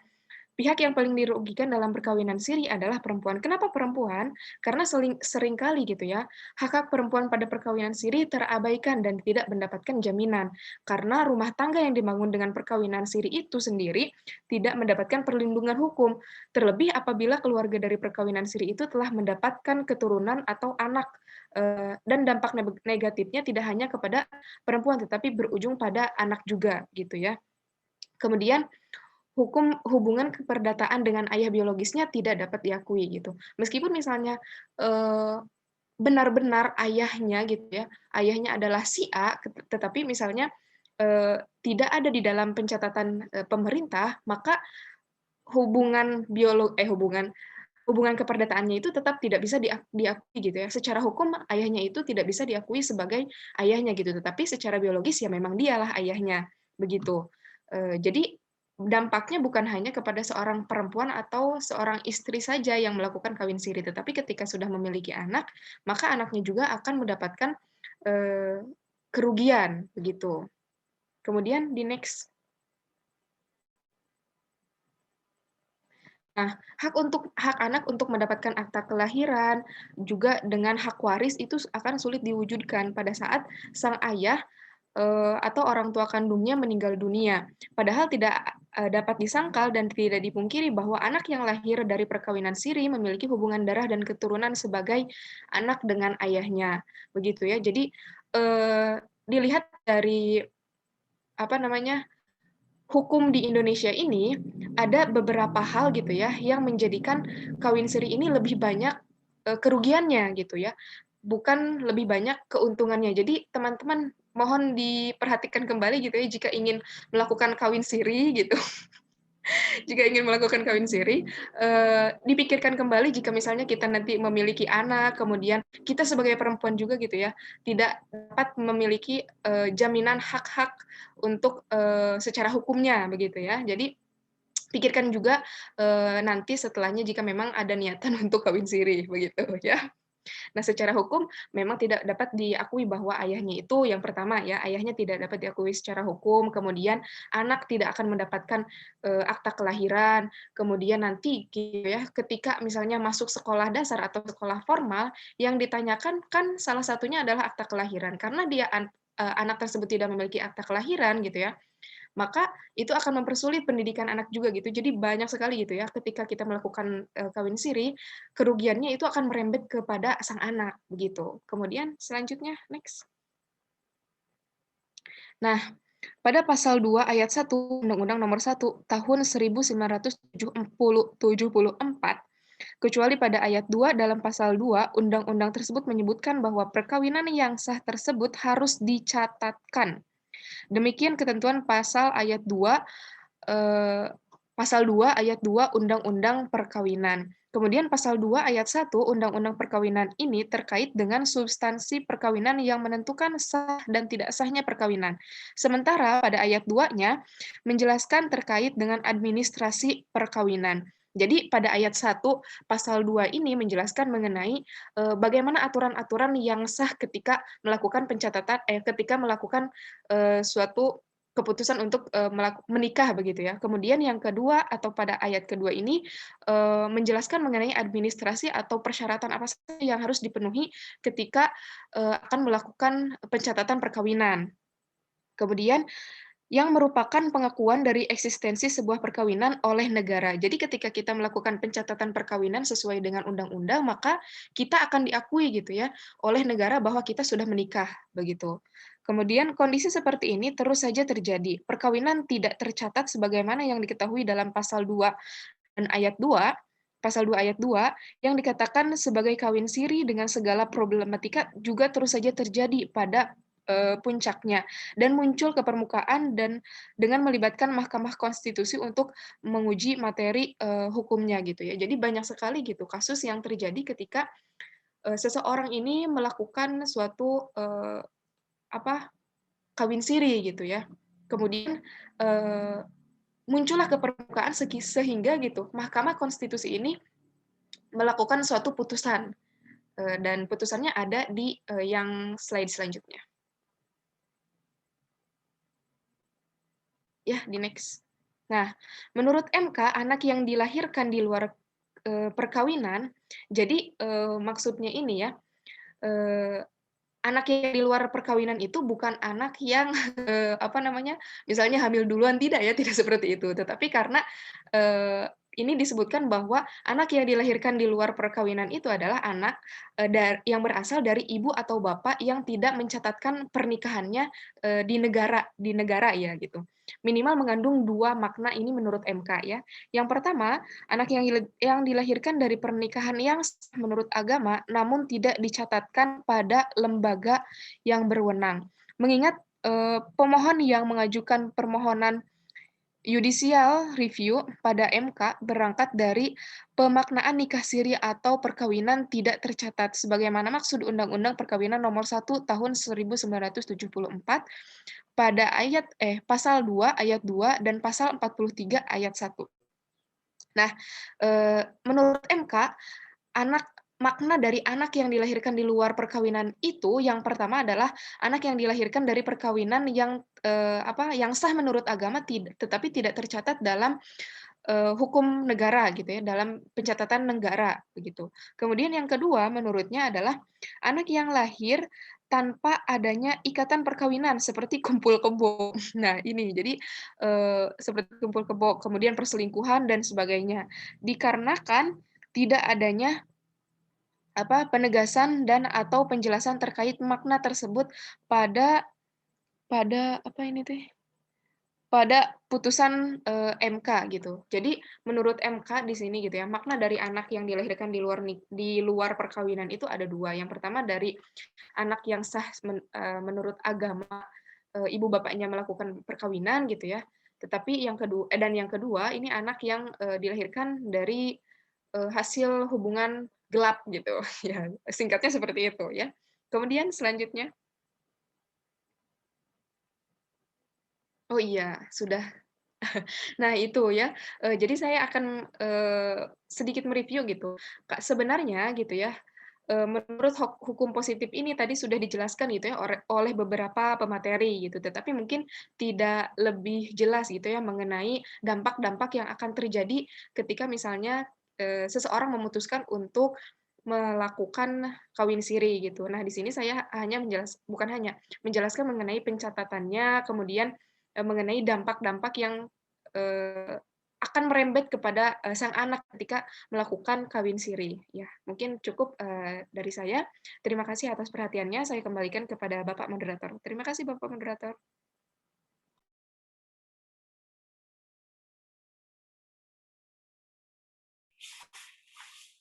[SPEAKER 7] pihak yang paling dirugikan dalam perkawinan siri adalah perempuan. Kenapa perempuan? Karena seringkali gitu ya, hak-hak perempuan pada perkawinan siri terabaikan dan tidak mendapatkan jaminan. Karena rumah tangga yang dibangun dengan perkawinan siri itu sendiri tidak mendapatkan perlindungan hukum. Terlebih apabila keluarga dari perkawinan siri itu telah mendapatkan keturunan atau anak. Dan dampak negatifnya tidak hanya kepada perempuan, tetapi berujung pada anak juga gitu ya. Kemudian hubungan keperdataan dengan ayah biologisnya tidak dapat diakui gitu. Meskipun misalnya benar-benar ayahnya gitu ya, ayahnya adalah si A, tetapi misalnya tidak ada di dalam pencatatan pemerintah, maka hubungan keperdataannya itu tetap tidak bisa diakui gitu ya. Secara hukum ayahnya itu tidak bisa diakui sebagai ayahnya gitu, tetapi secara biologis ya memang dialah ayahnya begitu. Jadi dampaknya bukan hanya kepada seorang perempuan atau seorang istri saja yang melakukan kawin siri, tetapi ketika sudah memiliki anak, maka anaknya juga akan mendapatkan kerugian begitu. Kemudian di next. Nah, hak anak untuk mendapatkan akta kelahiran juga dengan hak waris itu akan sulit diwujudkan pada saat sang ayah atau orang tua kandungnya meninggal dunia. Padahal tidak dapat disangkal dan tidak dipungkiri bahwa anak yang lahir dari perkawinan siri memiliki hubungan darah dan keturunan sebagai anak dengan ayahnya. Begitu ya. Jadi dilihat dari hukum di Indonesia ini ada beberapa hal gitu ya yang menjadikan kawin siri ini lebih banyak kerugiannya gitu ya, bukan lebih banyak keuntungannya. Jadi teman-teman mohon diperhatikan kembali gitu ya jika ingin melakukan kawin siri gitu. Jika ingin melakukan kawin siri, dipikirkan kembali jika misalnya kita nanti memiliki anak, kemudian kita sebagai perempuan juga gitu ya, tidak dapat memiliki jaminan hak-hak untuk secara hukumnya begitu ya. Jadi pikirkan juga nanti setelahnya jika memang ada niatan untuk kawin siri begitu ya. Nah, secara hukum memang tidak dapat diakui bahwa ayahnya itu yang pertama ya, ayahnya tidak dapat diakui secara hukum, kemudian anak tidak akan mendapatkan akta kelahiran, kemudian nanti gitu ya, ketika misalnya masuk sekolah dasar atau sekolah formal, yang ditanyakan kan salah satunya adalah akta kelahiran. Karena dia anak tersebut tidak memiliki akta kelahiran gitu ya, maka itu akan mempersulit pendidikan anak juga gitu. Jadi banyak sekali gitu ya, ketika kita melakukan kawin siri, kerugiannya itu akan merembet kepada sang anak begitu. Kemudian selanjutnya next. Nah, pada pasal 2 ayat 1 Undang-Undang Nomor 1 Tahun 1974, kecuali pada ayat 2 dalam pasal 2, undang-undang tersebut menyebutkan bahwa perkawinan yang sah tersebut harus dicatatkan. Demikian ketentuan pasal ayat 2 ayat 2 Undang-Undang Perkawinan. Kemudian pasal 2 ayat 1 Undang-Undang Perkawinan ini terkait dengan substansi perkawinan yang menentukan sah dan tidak sahnya perkawinan. Sementara pada ayat 2-nya menjelaskan terkait dengan administrasi perkawinan. Jadi pada ayat 1 pasal 2 ini menjelaskan mengenai bagaimana aturan-aturan yang sah ketika melakukan ketika melakukan suatu keputusan untuk menikah begitu ya. Kemudian yang kedua atau pada ayat kedua ini menjelaskan mengenai administrasi atau persyaratan apa saja yang harus dipenuhi ketika akan melakukan pencatatan perkawinan. Kemudian yang merupakan pengakuan dari eksistensi sebuah perkawinan oleh negara. Jadi ketika kita melakukan pencatatan perkawinan sesuai dengan undang-undang, maka kita akan diakui gitu ya oleh negara bahwa kita sudah menikah begitu. Kemudian kondisi seperti ini terus saja terjadi. Perkawinan tidak tercatat sebagaimana yang diketahui dalam pasal 2 dan ayat 2, pasal 2 ayat 2 yang dikatakan sebagai kawin siri dengan segala problematika juga terus saja terjadi pada puncaknya dan muncul ke permukaan dan dengan melibatkan Mahkamah Konstitusi untuk menguji materi hukumnya gitu ya. Jadi banyak sekali gitu kasus yang terjadi ketika seseorang ini melakukan suatu kawin siri gitu ya. Kemudian muncullah ke permukaan sehingga gitu Mahkamah Konstitusi ini melakukan suatu putusan dan putusannya ada di yang slide selanjutnya. Ya, di next. Nah, menurut MK, anak yang dilahirkan di luar perkawinan, jadi maksudnya ini ya, anak yang di luar perkawinan itu bukan anak yang misalnya hamil duluan, tidak ya, tidak seperti itu. Tetapi karena ini disebutkan bahwa anak yang dilahirkan di luar perkawinan itu adalah anak yang berasal dari ibu atau bapak yang tidak mencatatkan pernikahannya di negara ya gitu. Minimal mengandung 2 makna ini menurut MK ya. Yang pertama, anak yang dilahirkan dari pernikahan yang menurut agama namun tidak dicatatkan pada lembaga yang berwenang. Mengingat pemohon yang mengajukan permohonan Judicial Review pada MK berangkat dari pemaknaan nikah siri atau perkawinan tidak tercatat sebagaimana maksud Undang-Undang Perkawinan Nomor 1 Tahun 1974 pada pasal 2 ayat 2 dan pasal 43 ayat 1. Nah, menurut MK, makna dari anak yang dilahirkan di luar perkawinan itu yang pertama adalah anak yang dilahirkan dari perkawinan yang sah menurut agama tetapi tidak tercatat dalam hukum negara gitu ya, dalam pencatatan negara begitu. Kemudian yang kedua menurutnya adalah anak yang lahir tanpa adanya ikatan perkawinan seperti kumpul kebo. Nah, ini jadi seperti kumpul kebo, kemudian perselingkuhan dan sebagainya. Dikarenakan tidak adanya penegasan dan atau penjelasan terkait makna tersebut pada putusan MK gitu. Jadi menurut MK di sini gitu ya, makna dari anak yang dilahirkan di luar perkawinan itu ada 2. Yang pertama dari anak yang sah menurut agama ibu bapaknya melakukan perkawinan gitu ya. Tetapi yang kedua ini anak yang dilahirkan dari hasil hubungan gelap gitu ya, singkatnya seperti itu ya. Kemudian selanjutnya, oh iya sudah Nah itu ya, jadi saya akan, sedikit mereview gitu. Kak, sebenarnya gitu ya, menurut hukum positif ini tadi sudah dijelaskan gitu ya oleh beberapa pemateri gitu, tetapi mungkin tidak lebih jelas gitu ya mengenai dampak-dampak yang akan terjadi ketika misalnya, seseorang memutuskan untuk melakukan kawin siri gitu. Nah, di sini saya hanya bukan hanya, menjelaskan mengenai pencatatannya, kemudian, mengenai dampak-dampak yang, akan merembet kepada, sang anak ketika melakukan kawin siri. Ya, mungkin cukup, dari saya. Terima kasih atas perhatiannya, saya kembalikan kepada Bapak moderator. Terima kasih Bapak moderator.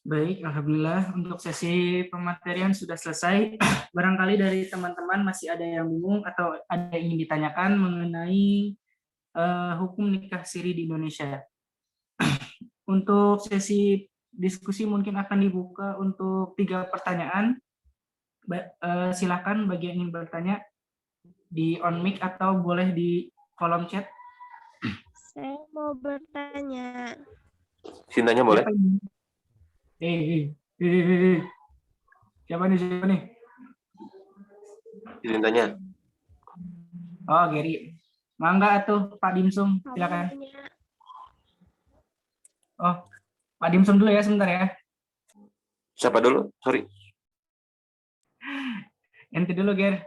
[SPEAKER 1] Baik, alhamdulillah untuk sesi pematerian sudah selesai. Barangkali dari teman-teman masih ada yang bingung atau ada yang ingin ditanyakan mengenai hukum nikah siri di Indonesia. Untuk sesi diskusi mungkin akan dibuka untuk 3 pertanyaan. Silakan bagi yang ingin bertanya di on mic atau boleh di kolom chat.
[SPEAKER 8] Saya mau bertanya.
[SPEAKER 9] Sintanya boleh?
[SPEAKER 1] Siapa ini? Siapa nih?
[SPEAKER 9] Sintanya.
[SPEAKER 1] Oh, Gary. Mangga tuh Pak Dimsum, silakan. Oh, Pak Dimsum dulu ya sebentar ya.
[SPEAKER 9] Siapa dulu? Sorry.
[SPEAKER 1] Ente dulu, Ger.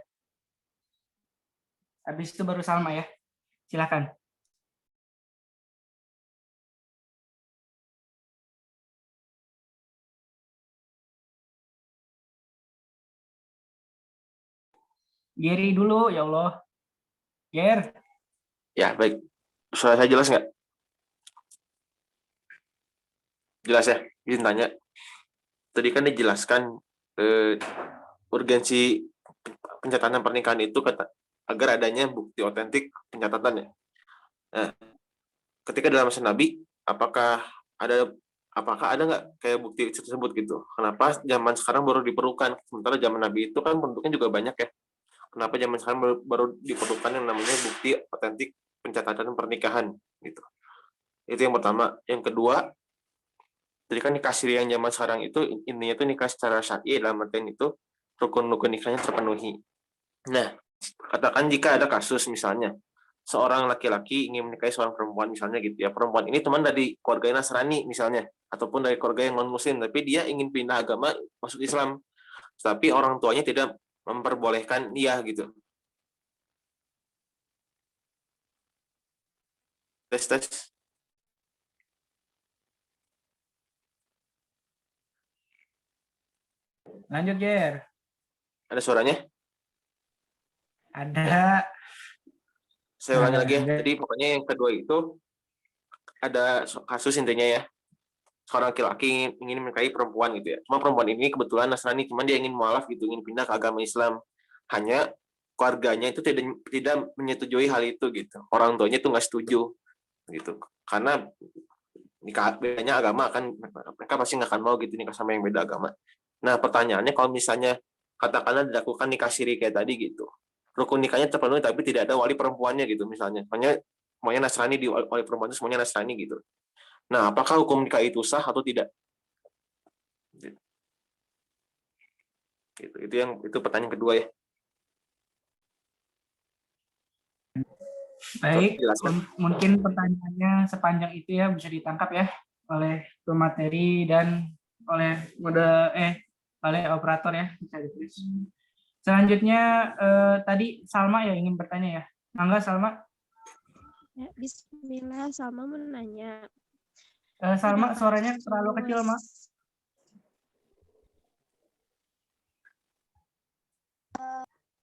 [SPEAKER 1] Habis itu baru Salma ya. Silakan. Gary dulu, ya Allah. Ger.
[SPEAKER 9] Ya, baik. Suara saya jelas nggak? Jelas ya? Izin tanya. Tadi kan dijelaskan urgensi pencatatan pernikahan itu agar adanya bukti otentik pencatatannya. Nah, ketika dalam masa Nabi, apakah ada nggak kayak bukti tersebut gitu? Kenapa zaman sekarang baru diperlukan? Sementara zaman Nabi itu kan bentuknya juga banyak ya. Kenapa zaman sekarang baru diperlukan yang namanya bukti otentik pencatatan pernikahan gitu? Itu yang pertama. Yang kedua, jadi kan nikah siri yang zaman sekarang itu intinya itu nikah secara syar'i, dalam artian itu rukun-rukun nikahnya terpenuhi. Nah, katakan jika ada kasus misalnya seorang laki-laki ingin menikahi seorang perempuan misalnya gitu ya, perempuan ini teman dari keluarga Nasrani misalnya, ataupun dari keluarga yang non muslim, tapi dia ingin pindah agama masuk Islam, tapi orang tuanya tidak memperbolehkan dia gitu. Tes.
[SPEAKER 1] Lanjut, Ger.
[SPEAKER 9] Ada suaranya?
[SPEAKER 1] Ada.
[SPEAKER 9] Saya ulangi lagi ya. Jadi pokoknya yang kedua itu ada kasus intinya ya. Seorang laki-laki ingin menikahi perempuan gitu ya. Cuma perempuan ini kebetulan Nasrani, cuma dia ingin mualaf gitu, ingin pindah ke agama Islam. Hanya keluarganya itu tidak menyetujui hal itu gitu. Orang tuanya itu nggak setuju gitu. Karena nikah bedanya agama akan mereka pasti nggak akan mau gitu nikah sama yang beda agama. Nah, pertanyaannya kalau misalnya katakanlah dilakukan nikah siri kayak tadi gitu. Rukun nikahnya terpenuhi tapi tidak ada wali perempuannya gitu misalnya. Semuanya Nasrani, di wali perempuan itu semuanya Nasrani gitu. Nah, apakah hukum nikah itu sah atau tidak? Gitu. Itu pertanyaan kedua ya.
[SPEAKER 1] Baik, mungkin pertanyaannya sepanjang itu ya bisa ditangkap ya oleh pemateri dan oleh oleh operator ya, bisa ditulis. Selanjutnya tadi Salma ya ingin bertanya ya. Mangga Salma.
[SPEAKER 8] Ya, Bismillah, Salma mau nanya.
[SPEAKER 1] Salma suaranya terlalu kecil, Mak.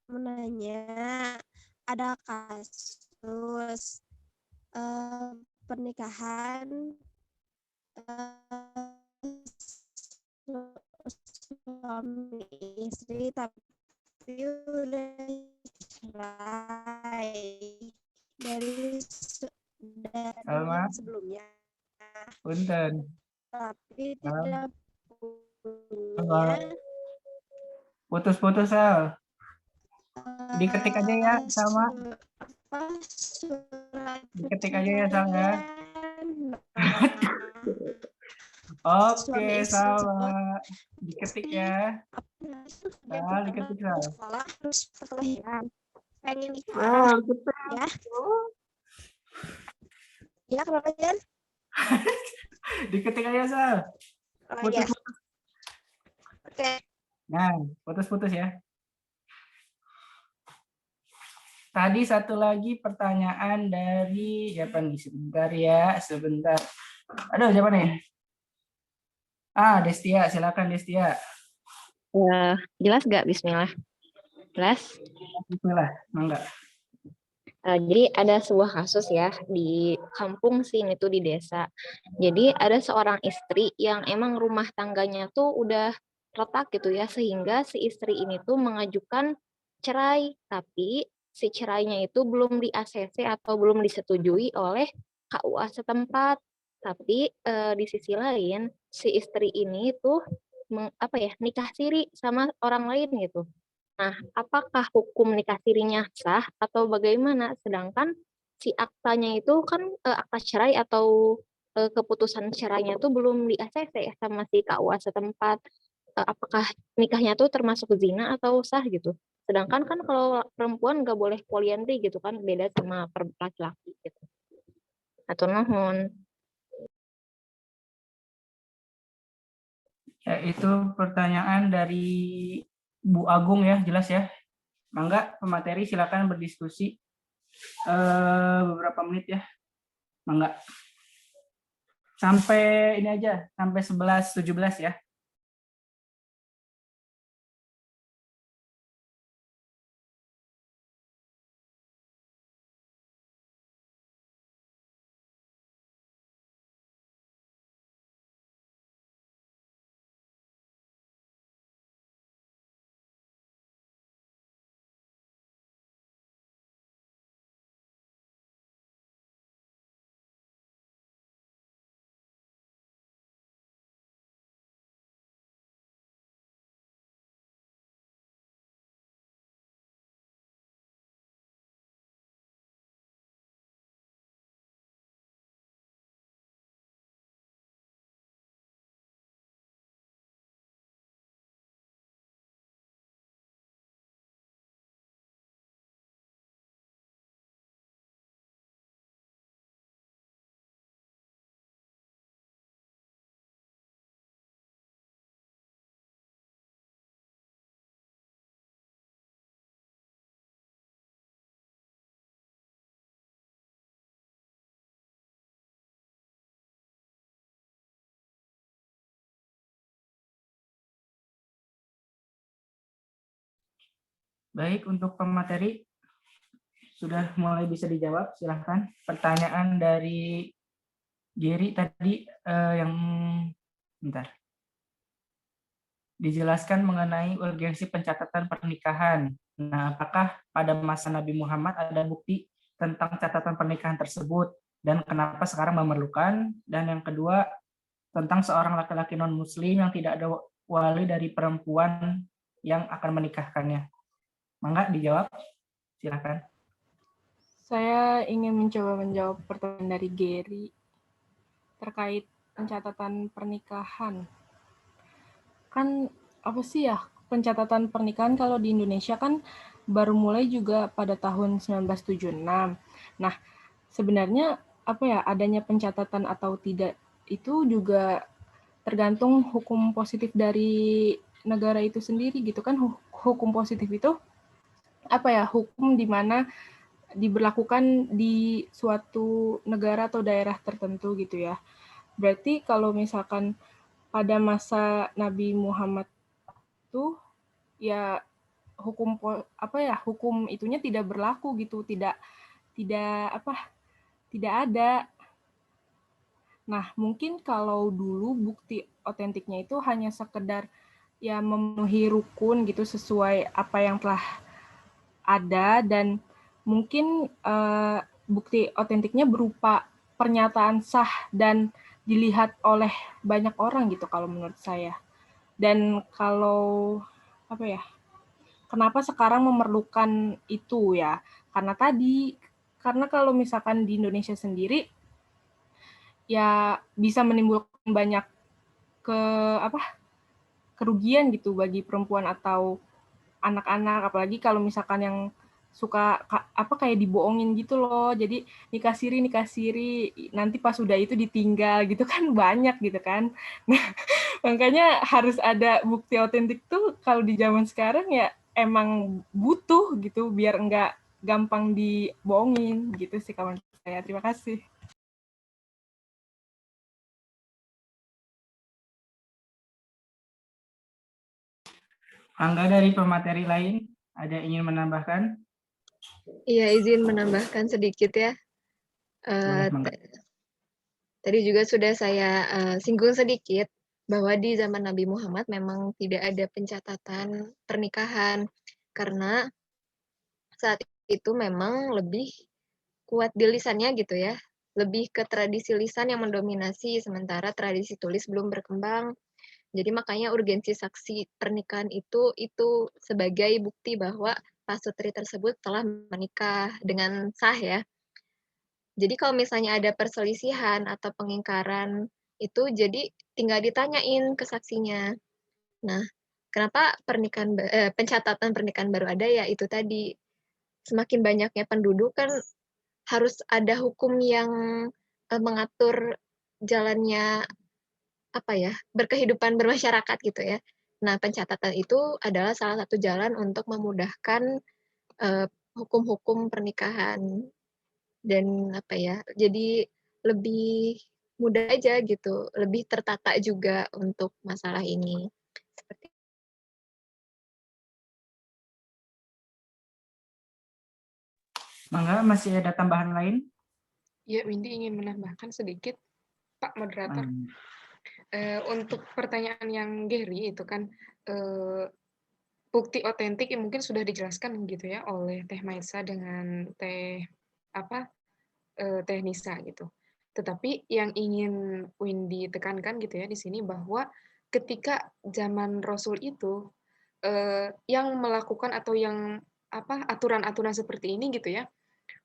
[SPEAKER 8] Menanya, ada kasus pernikahan suami istri tapi udah cerai dari sebelumnya.
[SPEAKER 1] Punten.
[SPEAKER 8] Tapi tidak
[SPEAKER 1] punya. Putus-putus Sal. Diketik aja ya sama.
[SPEAKER 8] surat
[SPEAKER 1] Diketik aja ya, Sal ya.
[SPEAKER 8] suami
[SPEAKER 1] Oke,
[SPEAKER 8] istri
[SPEAKER 1] salah. Diketik ya.
[SPEAKER 8] yang
[SPEAKER 1] Sal,
[SPEAKER 8] pertama
[SPEAKER 1] diketik, Sal.
[SPEAKER 8] sekolah terus perkelahian pengen nikah ya ya kenapa Jan?
[SPEAKER 1] Diketik aja, Sal.
[SPEAKER 8] Oh ya
[SPEAKER 1] Putus-putus.
[SPEAKER 8] oke
[SPEAKER 1] Nah, putus-putus ya. Tadi satu lagi pertanyaan dari siapa nih? Sebentar ya, sebentar. Aduh, siapa nih? Destia, silakan Destia.
[SPEAKER 10] Jelas nggak? Bismillah. Jelas.
[SPEAKER 1] Bismillah, mangga.
[SPEAKER 10] Jadi ada sebuah kasus ya di kampung sih, itu di desa. Jadi ada seorang istri yang emang rumah tangganya tuh udah retak gitu ya, sehingga si istri ini tuh mengajukan cerai, tapi si cerainya itu belum di ACC atau belum disetujui oleh KUA setempat. Tapi di sisi lain si istri ini tuh nikah siri sama orang lain gitu. Nah, apakah hukum nikah sirinya sah atau bagaimana? Sedangkan si aktanya itu kan akta cerai atau keputusan cerainya itu belum di ACC ya sama si KUA setempat. Apakah nikahnya tuh termasuk zina atau sah gitu? Sedangkan kan kalau perempuan nggak boleh poliandri gitu kan, beda sama laki-laki gitu. Atau nuhun.
[SPEAKER 1] Ya, itu pertanyaan dari Bu Agung ya, jelas ya. Mangga, pemateri silakan berdiskusi beberapa menit ya. Mangga. Sampai ini aja, sampai 11.17 ya. Baik, untuk pemateri sudah mulai bisa dijawab, silahkan. Pertanyaan dari Giri tadi yang bentar. Dijelaskan mengenai urgensi pencatatan pernikahan. Nah, apakah pada masa Nabi Muhammad ada bukti tentang catatan pernikahan tersebut dan kenapa sekarang memerlukan? Dan yang kedua, tentang seorang laki-laki non-muslim yang tidak ada wali dari perempuan yang akan menikahkannya. Mangga dijawab, silakan.
[SPEAKER 4] Saya ingin mencoba menjawab pertanyaan dari Gary terkait pencatatan pernikahan. Kan apa sih ya, pencatatan pernikahan kalau di Indonesia kan baru mulai juga pada tahun 1976. Nah, sebenarnya apa ya, adanya pencatatan atau tidak itu juga tergantung hukum positif dari negara itu sendiri gitu kan. Hukum positif itu apa ya, hukum di mana diberlakukan di suatu negara atau daerah tertentu gitu ya. Berarti kalau misalkan pada masa Nabi Muhammad tuh ya hukum itunya tidak berlaku gitu, tidak ada. Nah, mungkin kalau dulu bukti otentiknya itu hanya sekedar ya memenuhi rukun gitu sesuai apa yang telah ada, dan mungkin bukti otentiknya berupa pernyataan sah dan dilihat oleh banyak orang gitu kalau menurut saya. Dan kalau kenapa sekarang memerlukan itu ya? Karena tadi karena kalau misalkan di Indonesia sendiri ya bisa menimbulkan banyak kerugian gitu bagi perempuan atau anak-anak, apalagi kalau misalkan yang suka kayak dibohongin gitu loh. Jadi nikah siri, nanti pas udah itu ditinggal gitu kan banyak gitu kan. Nah, makanya harus ada bukti otentik tuh kalau di zaman sekarang ya emang butuh gitu biar enggak gampang dibohongin gitu sih kawan saya. Terima kasih.
[SPEAKER 1] Angga dari pemateri lain, ada yang ingin menambahkan?
[SPEAKER 2] Iya, izin menambahkan sedikit ya.
[SPEAKER 1] Boleh, Mangga.
[SPEAKER 2] Tadi juga sudah saya singgung sedikit bahwa di zaman Nabi Muhammad memang tidak ada pencatatan pernikahan karena saat itu memang lebih kuat di lisannya gitu ya, lebih ke tradisi lisan yang mendominasi sementara tradisi tulis belum berkembang. Jadi makanya urgensi saksi pernikahan itu sebagai bukti bahwa pasutri tersebut telah menikah dengan sah ya. Jadi kalau misalnya ada perselisihan atau pengingkaran itu jadi tinggal ditanyain ke saksinya. Nah, kenapa pencatatan pernikahan baru ada ya itu tadi semakin banyaknya penduduk kan harus ada hukum yang mengatur jalannya berkehidupan bermasyarakat gitu ya. Nah, pencatatan itu adalah salah satu jalan untuk memudahkan hukum-hukum pernikahan dan jadi lebih mudah aja gitu, lebih tertata juga untuk masalah ini. Seperti
[SPEAKER 1] Mangga, masih ada tambahan lain?
[SPEAKER 7] Ya, Windy ingin menambahkan sedikit, Pak Moderator. Untuk pertanyaan yang Gary itu kan bukti otentik yang mungkin sudah dijelaskan gitu ya oleh Teh Maisa dengan Teh Nisa gitu. Tetapi yang ingin Windy tekankan gitu ya di sini bahwa ketika zaman Rasul itu yang melakukan atau yang aturan-aturan seperti ini gitu ya,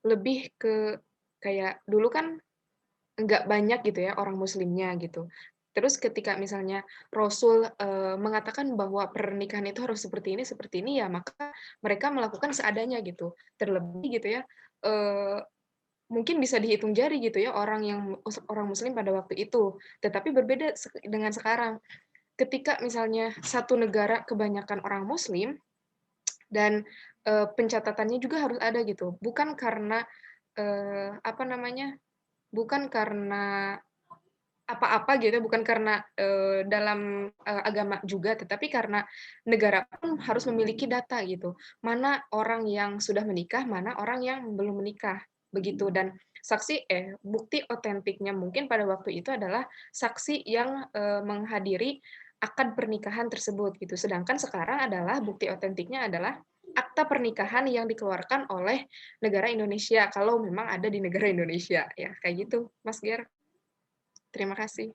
[SPEAKER 7] lebih ke kayak dulu kan nggak banyak gitu ya orang muslimnya gitu. Terus ketika misalnya Rasul mengatakan bahwa pernikahan itu harus seperti ini ya maka mereka melakukan seadanya gitu. Terlebih gitu ya mungkin bisa dihitung jari gitu ya orang muslim pada waktu itu. Tetapi berbeda dengan sekarang. Ketika misalnya satu negara kebanyakan orang muslim dan pencatatannya juga harus ada gitu. Bukan karena bukan karena apa-apa gitu, bukan karena dalam agama juga, tetapi karena negara pun harus memiliki data gitu. Mana orang yang sudah menikah, mana orang yang belum menikah, begitu. Dan bukti otentiknya mungkin pada waktu itu adalah saksi yang menghadiri akad pernikahan tersebut gitu. Sedangkan sekarang adalah bukti otentiknya adalah akta pernikahan yang dikeluarkan oleh negara Indonesia kalau memang ada di negara Indonesia ya kayak gitu Mas Ger. Terima kasih.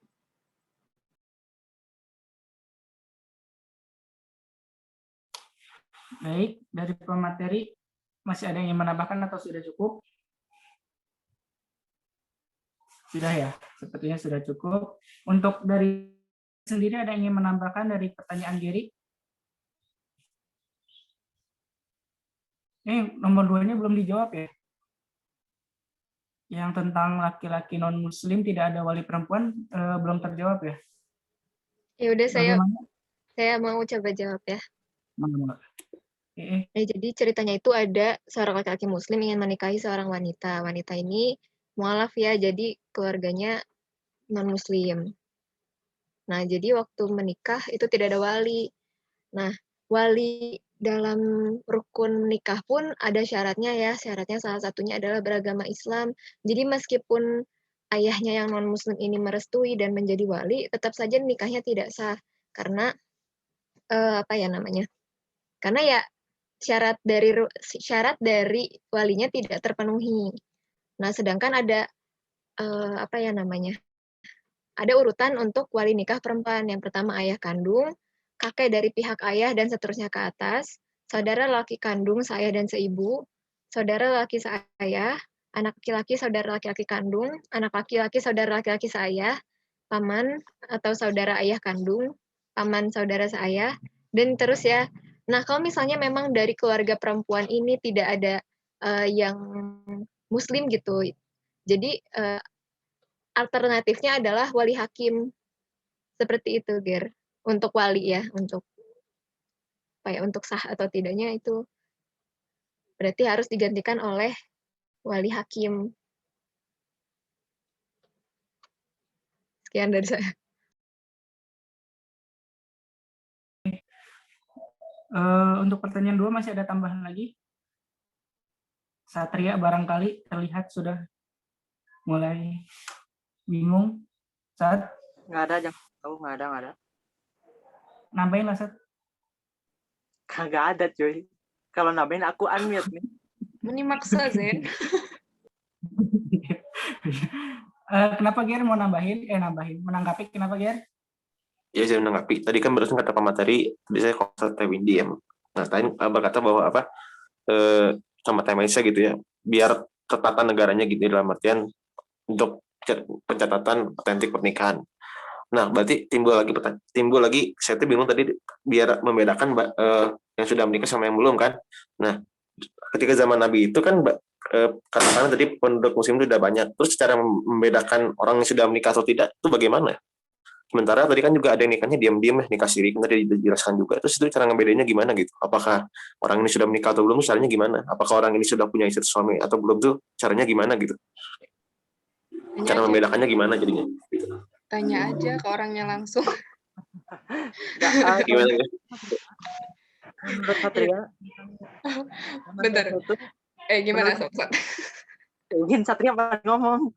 [SPEAKER 1] Baik, dari pemateri masih ada yang ingin menambahkan atau sudah cukup? Sudah ya, sepertinya sudah cukup. Untuk dari sendiri ada yang ingin menambahkan dari pertanyaan Gary? Ini nomor 2-nya belum dijawab ya? Yang tentang laki-laki non-muslim tidak ada wali perempuan belum terjawab ya?
[SPEAKER 2] Ya udah saya mau coba jawab ya. Jadi ceritanya itu ada seorang laki-laki muslim ingin menikahi seorang wanita. Wanita ini mualaf ya, jadi keluarganya non-muslim. Nah, jadi waktu menikah itu tidak ada wali. Nah, wali dalam rukun nikah pun ada syaratnya ya. Syaratnya salah satunya adalah beragama Islam. Jadi meskipun ayahnya yang non-muslim ini merestui dan menjadi wali, tetap saja nikahnya tidak sah. Karena Karena ya syarat dari walinya tidak terpenuhi. Nah, sedangkan ada ada urutan untuk wali nikah perempuan. Yang pertama ayah kandung, kakek dari pihak ayah dan seterusnya ke atas, saudara laki kandung saya dan seibu, saudara laki saya, anak laki-laki saudara laki-laki kandung, anak laki-laki saudara laki-laki seayah, paman atau saudara ayah kandung, paman saudara seayah, dan terus ya. Nah, kalau misalnya memang dari keluarga perempuan ini tidak ada yang muslim gitu, jadi alternatifnya adalah wali hakim. Seperti itu, Ger. Untuk wali ya, untuk untuk sah atau tidaknya itu berarti harus digantikan oleh wali hakim. Sekian dari saya.
[SPEAKER 1] Untuk pertanyaan 2 masih ada tambahan lagi? Satria barangkali terlihat sudah mulai bingung. Sat?
[SPEAKER 6] Nggak ada, jangan tahu, nggak ada.
[SPEAKER 1] Nambahin lah, Sat.
[SPEAKER 6] Kagak ada, cuy. Kalau nambahin aku unmute nih.
[SPEAKER 7] Menyimaksa, Zen.
[SPEAKER 1] Kenapa Ger mau nambahin? Menanggapi kenapa Ger?
[SPEAKER 9] Ya, saya menanggapi. Tadi kan barusan kata Pak Materi, tadi saya konsultasi Windy ya. Nah, tadi berkata bahwa sama Teh Maisa gitu ya, biar ketatan negaranya gitu dalam artian untuk pencatatan otentik pernikahan. Nah, berarti timbul lagi. Saya tuh bingung tadi biar membedakan yang sudah menikah sama yang belum kan. Nah, ketika zaman Nabi itu kan katakanlah tadi penduduk muslim itu sudah banyak. Terus cara membedakan orang yang sudah menikah atau tidak itu bagaimana? Sementara tadi kan juga ada yang nikahnya diam-diam ya, nikah siri, kan tadi dijelaskan juga. Terus itu cara ngebedainnya gimana gitu? Apakah orang ini sudah menikah atau belum, caranya gimana? Apakah orang ini sudah punya istri suami atau belum tuh, caranya gimana gitu? Cara membedakannya gimana jadinya?
[SPEAKER 7] Tanya aja ke orangnya langsung.
[SPEAKER 6] Gimana ya? Menurut Satria,
[SPEAKER 7] Bentar. Gimana, Sob?
[SPEAKER 6] Ingin Satria ngomong.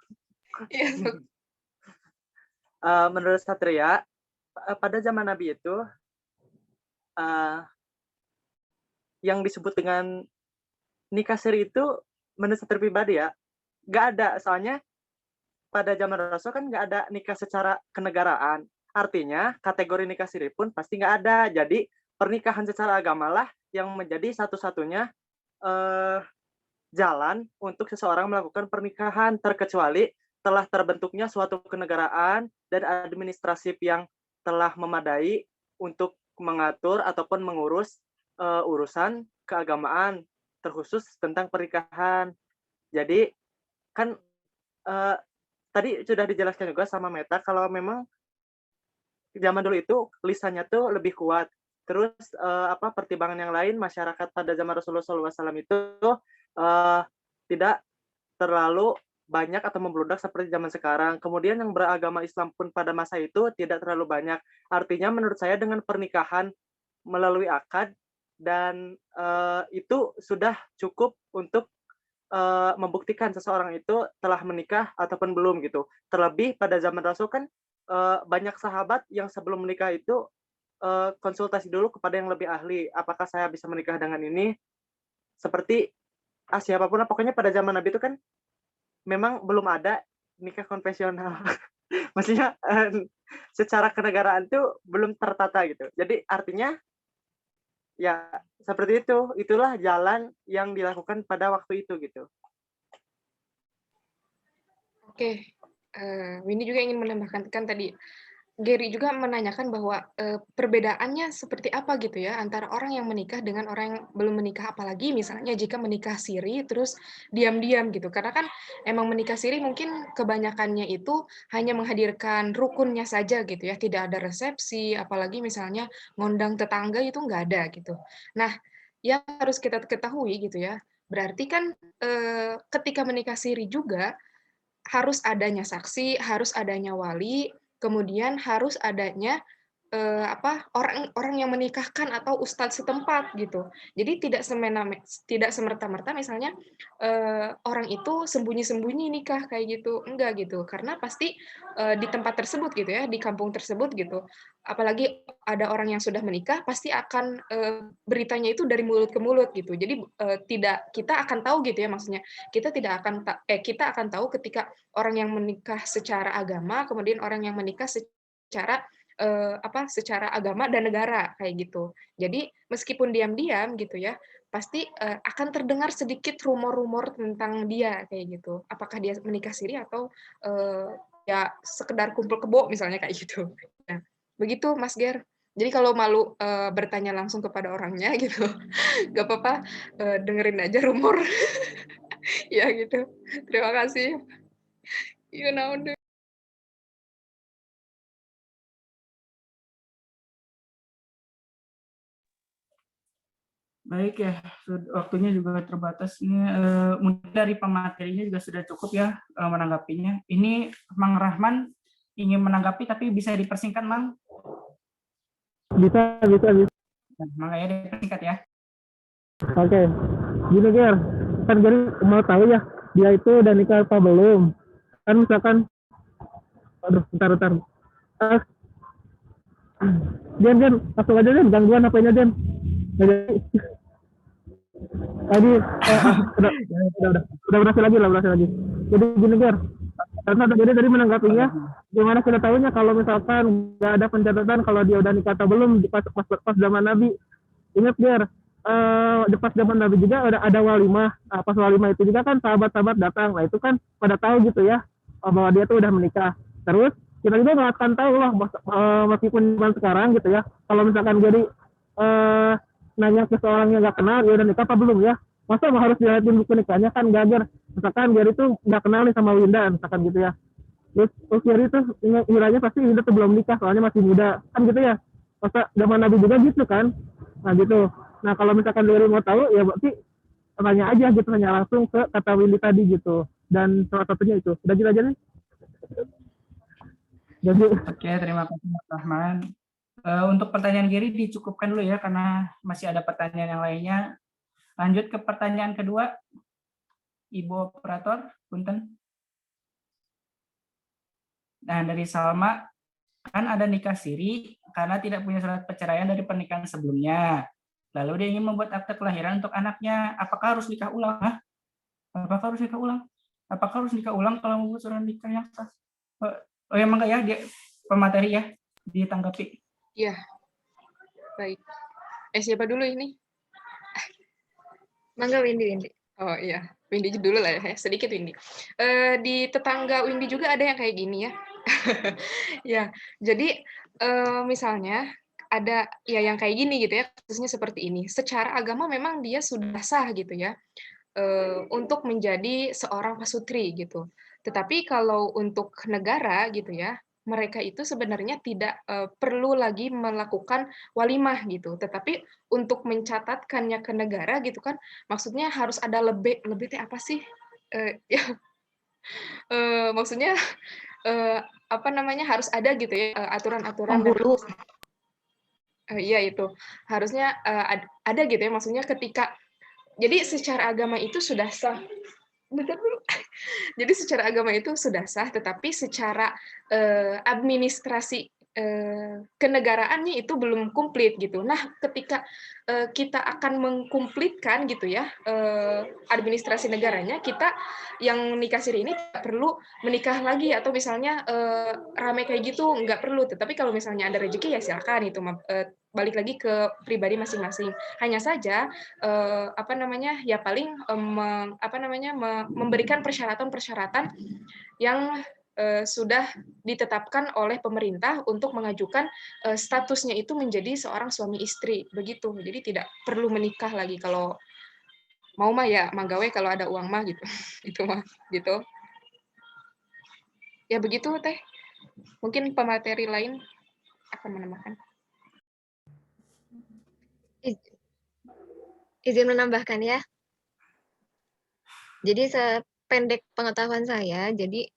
[SPEAKER 7] Iya, Sob.
[SPEAKER 6] Menurut Satria, pada zaman Nabi itu, yang disebut dengan nikah siri itu, menurut Satria pribadi ya, nggak ada. Soalnya pada zaman Rasul kan nggak ada nikah secara kenegaraan. Artinya kategori nikah siri pun pasti nggak ada. Jadi pernikahan secara agama lah yang menjadi satu-satunya jalan untuk seseorang melakukan pernikahan, terkecuali telah terbentuknya suatu kenegaraan dan administrasi yang telah memadai untuk mengatur ataupun mengurus urusan keagamaan terkhusus tentang pernikahan. Jadi kan tadi sudah dijelaskan juga sama Meta kalau memang zaman dulu itu lisannya tuh lebih kuat. Terus pertimbangan yang lain, masyarakat pada zaman Rasulullah SAW itu tidak terlalu banyak atau membludak seperti zaman sekarang. Kemudian yang beragama Islam pun pada masa itu tidak terlalu banyak. Artinya menurut saya dengan pernikahan melalui akad dan itu sudah cukup untuk membuktikan seseorang itu telah menikah ataupun belum gitu. Terlebih pada zaman Rasul kan banyak sahabat yang sebelum menikah itu konsultasi dulu kepada yang lebih ahli. Apakah saya bisa menikah dengan ini? Seperti siapapun, pokoknya pada zaman Nabi itu kan memang belum ada nikah konvensional. Maksudnya secara kenegaraan itu belum tertata gitu. Jadi artinya ya seperti itu. Itulah jalan yang dilakukan pada waktu itu gitu.
[SPEAKER 7] Oke, Windy juga ingin menambahkan, kan tadi Gary juga menanyakan bahwa perbedaannya seperti apa gitu ya antara orang yang menikah dengan orang yang belum menikah, apalagi misalnya jika menikah siri terus diam-diam gitu, karena kan emang menikah siri mungkin kebanyakannya itu hanya menghadirkan rukunnya saja gitu ya, tidak ada resepsi, apalagi misalnya ngundang tetangga itu nggak ada gitu. Nah, yang harus kita ketahui gitu ya, berarti kan ketika menikah siri juga harus adanya saksi, harus adanya wali, kemudian harus adanya orang yang menikahkan atau ustadz setempat gitu. Jadi tidak semerta-merta misalnya orang itu sembunyi-sembunyi nikah kayak gitu, enggak gitu. Karena pasti di tempat tersebut gitu ya, di kampung tersebut gitu. Apalagi ada orang yang sudah menikah, pasti akan beritanya itu dari mulut ke mulut gitu. Jadi kita akan tahu gitu ya, maksudnya kita akan tahu ketika orang yang menikah secara agama, kemudian orang yang menikah secara secara agama dan negara kayak gitu. Jadi meskipun diam-diam gitu ya, pasti akan terdengar sedikit rumor-rumor tentang dia kayak gitu. Apakah dia menikah siri atau ya sekedar kumpul kebo misalnya kayak gitu. Nah, begitu Mas Ger. Jadi kalau malu bertanya langsung kepada orangnya gitu, nggak apa-apa, dengerin aja rumor. Ya gitu. Terima kasih. You know,
[SPEAKER 1] Baik ya, waktunya juga terbatas. Ini mungkin dari pematerinya juga sudah cukup ya menanggapinya. Ini Mang Rahman ingin menanggapi tapi bisa dipersingkat, Mang?
[SPEAKER 11] Bisa.
[SPEAKER 1] Nah, Mang ya dipersingkat ya.
[SPEAKER 11] Oke. Gini, Ger. Kan Geri mau tahu ya, dia itu udah nikah apa belum? Kan misalkan, aduh, bentar. Dian, langsung aja, Dian. Gangguan HP-nya, Dian. Nggak jadi. Tadi, udah berhasil lagi. Jadi gini, Ger. Karena tadi menanggapinya, gimana kita tahunya kalau misalkan nggak ada pencatatan kalau dia udah nikah atau belum pas zaman Nabi. Ingat, Ger, pas zaman Nabi juga ada walimah. Pas walimah itu juga kan sahabat-sahabat datang. Nah itu kan pada tahu gitu ya bahwa dia tuh udah menikah. Terus kita juga nggak akan tahu loh meskipun zaman sekarang gitu ya. Kalau misalkan jadi nanya ke seorang yang nggak kenal, dia udah nikah apa belum ya? Masa harus dilihatin buku nikahnya kan gagar. Misalkan dia itu nggak kenal nih sama Winda, misalkan gitu ya. Terus dia itu ngiranya pasti Winda tuh belum nikah, soalnya masih muda kan gitu ya. Masa zaman Nabi juga gitu kan? Nah gitu. Nah kalau misalkan Dewi mau tahu ya berarti tanya aja gitu, tanya langsung ke kata Windy tadi gitu. Dan salah satunya itu. Udah gitu aja nih. Jadi.
[SPEAKER 1] Oke, terima kasih Mas Rahman. Untuk pertanyaan Giri dicukupkan dulu ya karena masih ada pertanyaan yang lainnya. Lanjut ke pertanyaan kedua. Ibu operator, punten. Nah, dari Salma, kan ada nikah siri karena tidak punya surat perceraian dari pernikahan sebelumnya. Lalu dia ingin membuat akte kelahiran untuk anaknya. Apakah harus nikah ulang? Hah? Apakah harus nikah ulang? Apakah harus nikah ulang kalau membuat surat nikah yang sah? Oh ya, enggak ya, dia pemateri ya, ditanggapi.
[SPEAKER 7] Iya. Baik. Siapa dulu ini?
[SPEAKER 2] Mangga Windy.
[SPEAKER 7] Oh iya, Windy dulu lah ya, sedikit Windy. Di tetangga Windy juga ada yang kayak gini ya. Ya, jadi misalnya ada ya yang kayak gini gitu ya, kasusnya seperti ini. Secara agama memang dia sudah sah gitu ya, untuk menjadi seorang pasutri gitu. Tetapi kalau untuk negara gitu ya, mereka itu sebenarnya tidak perlu lagi melakukan walimah gitu. Tetapi untuk mencatatkannya ke negara gitu kan, maksudnya harus ada lebih teh apa sih? Ya, maksudnya apa namanya harus ada gitu ya aturan-aturan dan iya itu harusnya ada gitu ya, maksudnya ketika jadi secara agama itu sudah sah. Bentar dulu. Jadi secara agama itu sudah sah, tetapi secara administrasi kenegaraannya itu belum komplit gitu. Nah, ketika kita akan mengkumplitkan gitu ya administrasi negaranya, kita yang nikah siri ini tidak perlu menikah lagi atau misalnya rame kayak gitu nggak perlu. Tetapi kalau misalnya ada rezeki ya silakan itu balik lagi ke pribadi masing-masing. Hanya saja apa namanya ya paling memberikan persyaratan-persyaratan yang sudah ditetapkan oleh pemerintah untuk mengajukan statusnya itu menjadi seorang suami istri begitu. Jadi tidak perlu menikah lagi kalau mau mah ya manggawe kalau ada uang mah gitu. Itu mah gitu. Ya begitu Teh. Mungkin pemateri lain akan menambahkan.
[SPEAKER 2] Izin menambahkan ya. Jadi sependek pengetahuan saya, jadi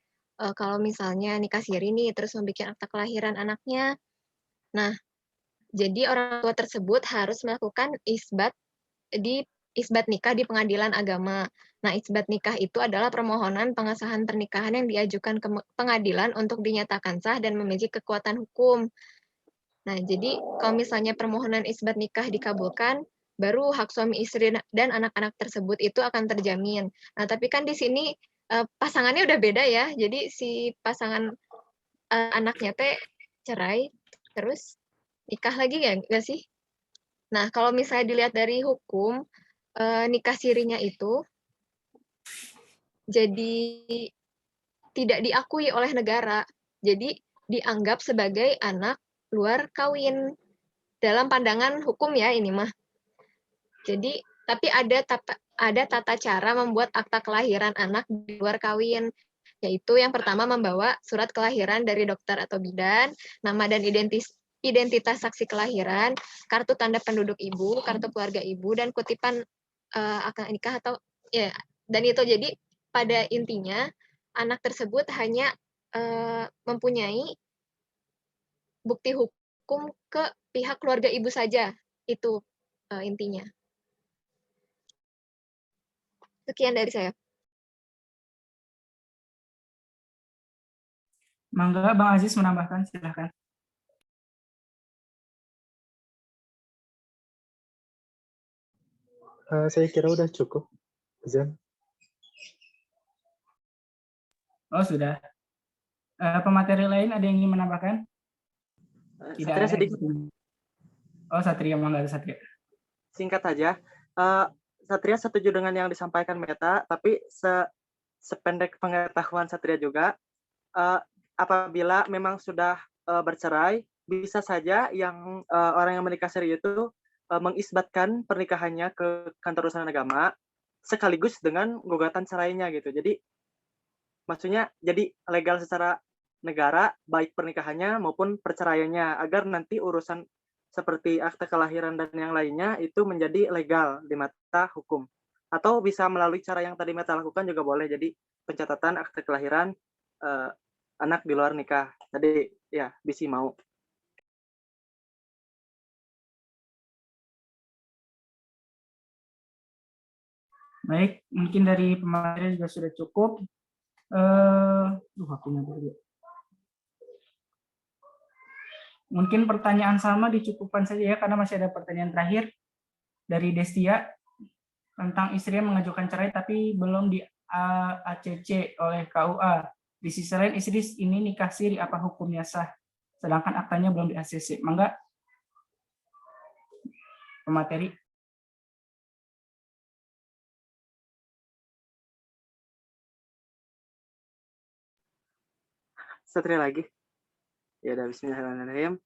[SPEAKER 2] kalau misalnya nikah siri nih terus membuat akta kelahiran anaknya, nah jadi orang tua tersebut harus melakukan isbat nikah di pengadilan agama. Nah, isbat nikah itu adalah permohonan pengesahan pernikahan yang diajukan ke pengadilan untuk dinyatakan sah dan memiliki kekuatan hukum. Nah, jadi kalau misalnya permohonan isbat nikah dikabulkan, baru hak suami istri dan anak-anak tersebut itu akan terjamin. Nah, tapi kan di sini pasangannya udah beda ya. Jadi si pasangan anaknya teh cerai, terus nikah lagi ya nggak sih? Nah, kalau misalnya dilihat dari hukum, nikah sirinya itu jadi tidak diakui oleh negara. Jadi dianggap sebagai anak luar kawin dalam pandangan hukum ya ini mah. Jadi tapi ada tata cara membuat akta kelahiran anak di luar kawin, yaitu yang pertama membawa surat kelahiran dari dokter atau bidan, nama dan identitas saksi kelahiran, kartu tanda penduduk ibu, kartu keluarga ibu, dan kutipan akad nikah atau ya, dan itu jadi pada intinya anak tersebut hanya mempunyai bukti hukum ke pihak keluarga ibu saja, itu intinya. Sekian dari saya.
[SPEAKER 1] Mangga Bang Aziz menambahkan, silahkan.
[SPEAKER 3] Saya kira udah cukup, Zan.
[SPEAKER 1] Oh, sudah. Pemateri lain ada yang ingin menambahkan? Tidak
[SPEAKER 6] Satria
[SPEAKER 1] ada.
[SPEAKER 6] sedikit.
[SPEAKER 1] Oh, Satria, Mangga Satria.
[SPEAKER 6] Singkat saja. Satria setuju dengan yang disampaikan Meta, tapi sependek pengetahuan Satria juga, apabila memang sudah bercerai, bisa saja yang orang yang menikah siri itu mengisbatkan pernikahannya ke kantor urusan agama sekaligus dengan gugatan cerainya gitu. Jadi maksudnya jadi legal secara negara baik pernikahannya maupun perceraiannya agar nanti urusan seperti akte kelahiran dan yang lainnya itu menjadi legal di mata hukum. Atau bisa melalui cara yang tadi Meta lakukan juga boleh. Jadi pencatatan akte kelahiran anak di luar nikah. Tadi ya Bisi mau.
[SPEAKER 1] Baik, mungkin dari pemateri juga sudah cukup. Waktunya dulu. Mungkin pertanyaan sama dicukupkan saja ya, karena masih ada pertanyaan terakhir dari Destia tentang istri yang mengajukan cerai tapi belum di ACC oleh KUA. Di sisi lain istri ini nikah siri, apa hukumnya sah? Sedangkan aktanya belum di ACC. Mangga, pemateri.
[SPEAKER 6] Satria lagi. Ya udah, bismillahirrahmanirrahim.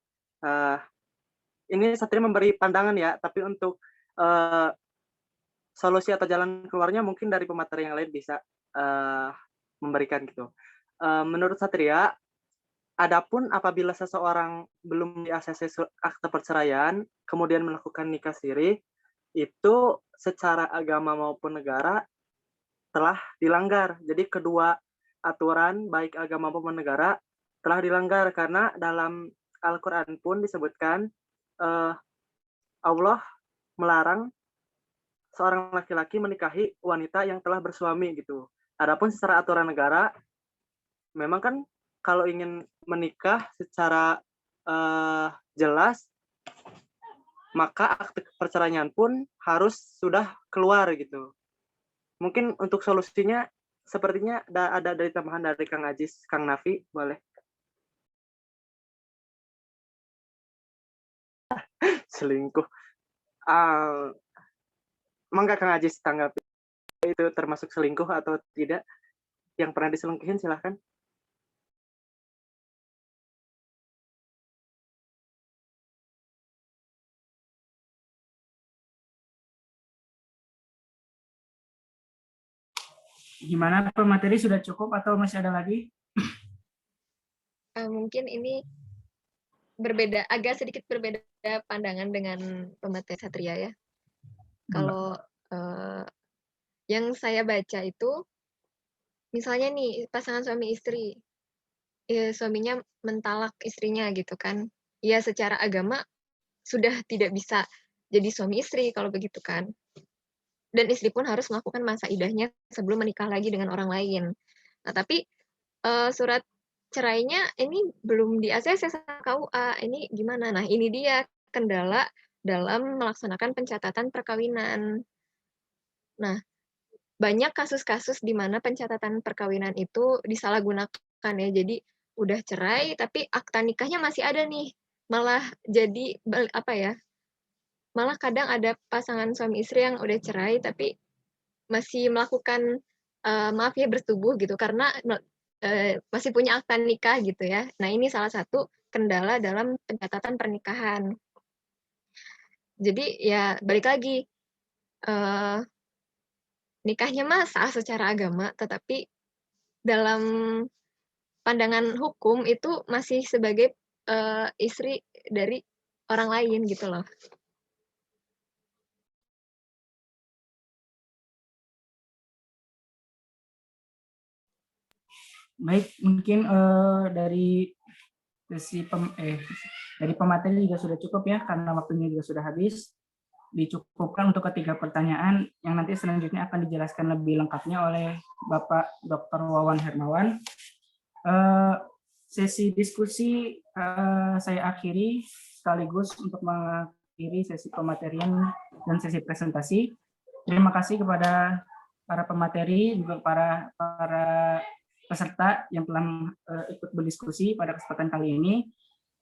[SPEAKER 6] Ini Satria memberi pandangan ya, tapi untuk solusi atau jalan keluarnya mungkin dari pemateri yang lain bisa memberikan gitu. Menurut Satria, adapun apabila seseorang belum di ACC akte perceraian, kemudian melakukan nikah siri, itu secara agama maupun negara telah dilanggar. Jadi kedua aturan baik agama maupun negara telah dilanggar karena dalam Al-Quran pun disebutkan Allah melarang seorang laki-laki menikahi wanita yang telah bersuami gitu. Adapun secara aturan negara, memang kan kalau ingin menikah secara jelas, maka akte perceraian pun harus sudah keluar gitu. Mungkin untuk solusinya sepertinya ada dari tambahan dari Kang Ajis, Kang Nafi, boleh. Selingkuh. Mangga Kang Ajis tanggapi itu termasuk selingkuh atau tidak? Yang pernah diselingkuhin silahkan.
[SPEAKER 1] Gimana pemateri, sudah cukup atau masih ada lagi?
[SPEAKER 2] Mungkin ini agak sedikit berbeda pandangan dengan pemateri Satria ya. Kalau yang saya baca itu, misalnya nih pasangan suami istri, suaminya mentalak istrinya gitu kan, ya secara agama sudah tidak bisa jadi suami istri kalau begitu kan. Dan istri pun harus melakukan masa idahnya sebelum menikah lagi dengan orang lain. Nah, tapi surat cerainya ini belum di ACC sama KUA. Ini gimana? Nah, ini dia kendala dalam melaksanakan pencatatan perkawinan. Nah, banyak kasus-kasus di mana pencatatan perkawinan itu disalahgunakan ya. Jadi udah cerai tapi akta nikahnya masih ada nih. Malah jadi apa ya? Malah kadang ada pasangan suami istri yang udah cerai tapi masih melakukan maaf ya bersetubuh gitu karena masih punya akta nikah gitu ya. Nah, ini salah satu kendala dalam pencatatan pernikahan. Jadi ya balik lagi nikahnya mah sah secara agama, tetapi dalam pandangan hukum itu masih sebagai istri dari orang lain gitu loh.
[SPEAKER 1] Baik, mungkin dari sesi dari pemateri juga sudah cukup ya, karena waktunya juga sudah habis. Dicukupkan untuk ketiga pertanyaan yang nanti selanjutnya akan dijelaskan lebih lengkapnya oleh Bapak Dr. Wawan Hermawan. Sesi diskusi saya akhiri sekaligus untuk mengakhiri sesi pematerian dan sesi presentasi. Terima kasih kepada para pemateri, juga para peserta yang telah ikut berdiskusi pada kesempatan kali ini.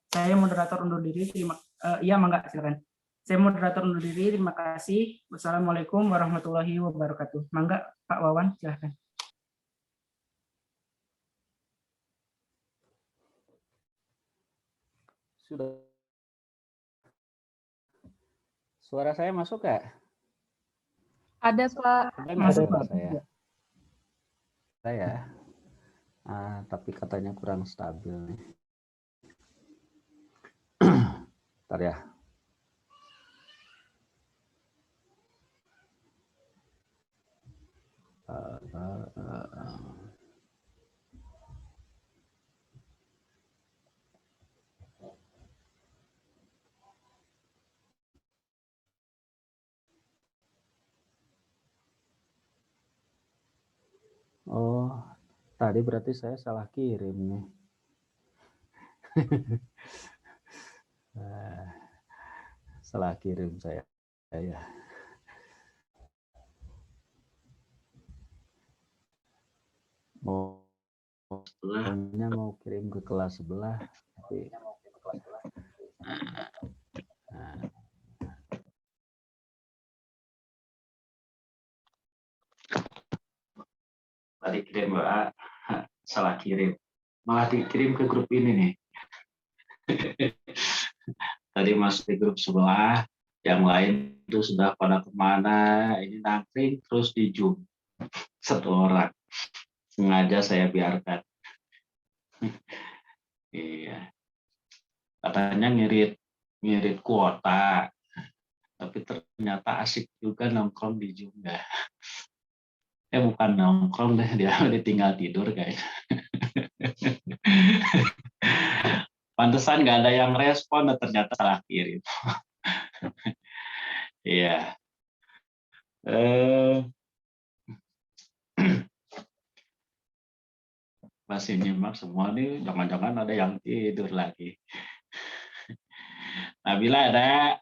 [SPEAKER 1] Saya moderator undur diri. Mangga, silakan. Saya moderator undur diri. Terima kasih. Wassalamualaikum warahmatullahi wabarakatuh. Mangga, Pak Wawan, silakan.
[SPEAKER 12] Sudah. Suara saya masuk nggak?
[SPEAKER 4] Ada, Pak.
[SPEAKER 1] Masuk,
[SPEAKER 12] Pak.
[SPEAKER 1] Pak.
[SPEAKER 12] Saya. Tapi katanya kurang stabil nih. Bentar ya. Oh, tadi berarti saya salah kirim nih. Salah kirim saya. Ya. Mau kirim ke kelas sebelah, tapi tadi kirim WA salah kirim, malah dikirim ke grup ini nih. Tadi masuk di grup sebelah, yang lain itu sudah pada kemana, ini nangkring terus di Zoom satu orang, sengaja saya biarkan. Iya, katanya ngirit kuota, tapi ternyata asik juga nongkrong di Zoom ya. Bukan nongkrong deh, dia tinggal tidur kayaknya. Pantesan nggak ada yang respon, ternyata salah kirim. Iya. Masih nyimak semua nih, jangan-jangan ada yang tidur lagi. Nabila ada?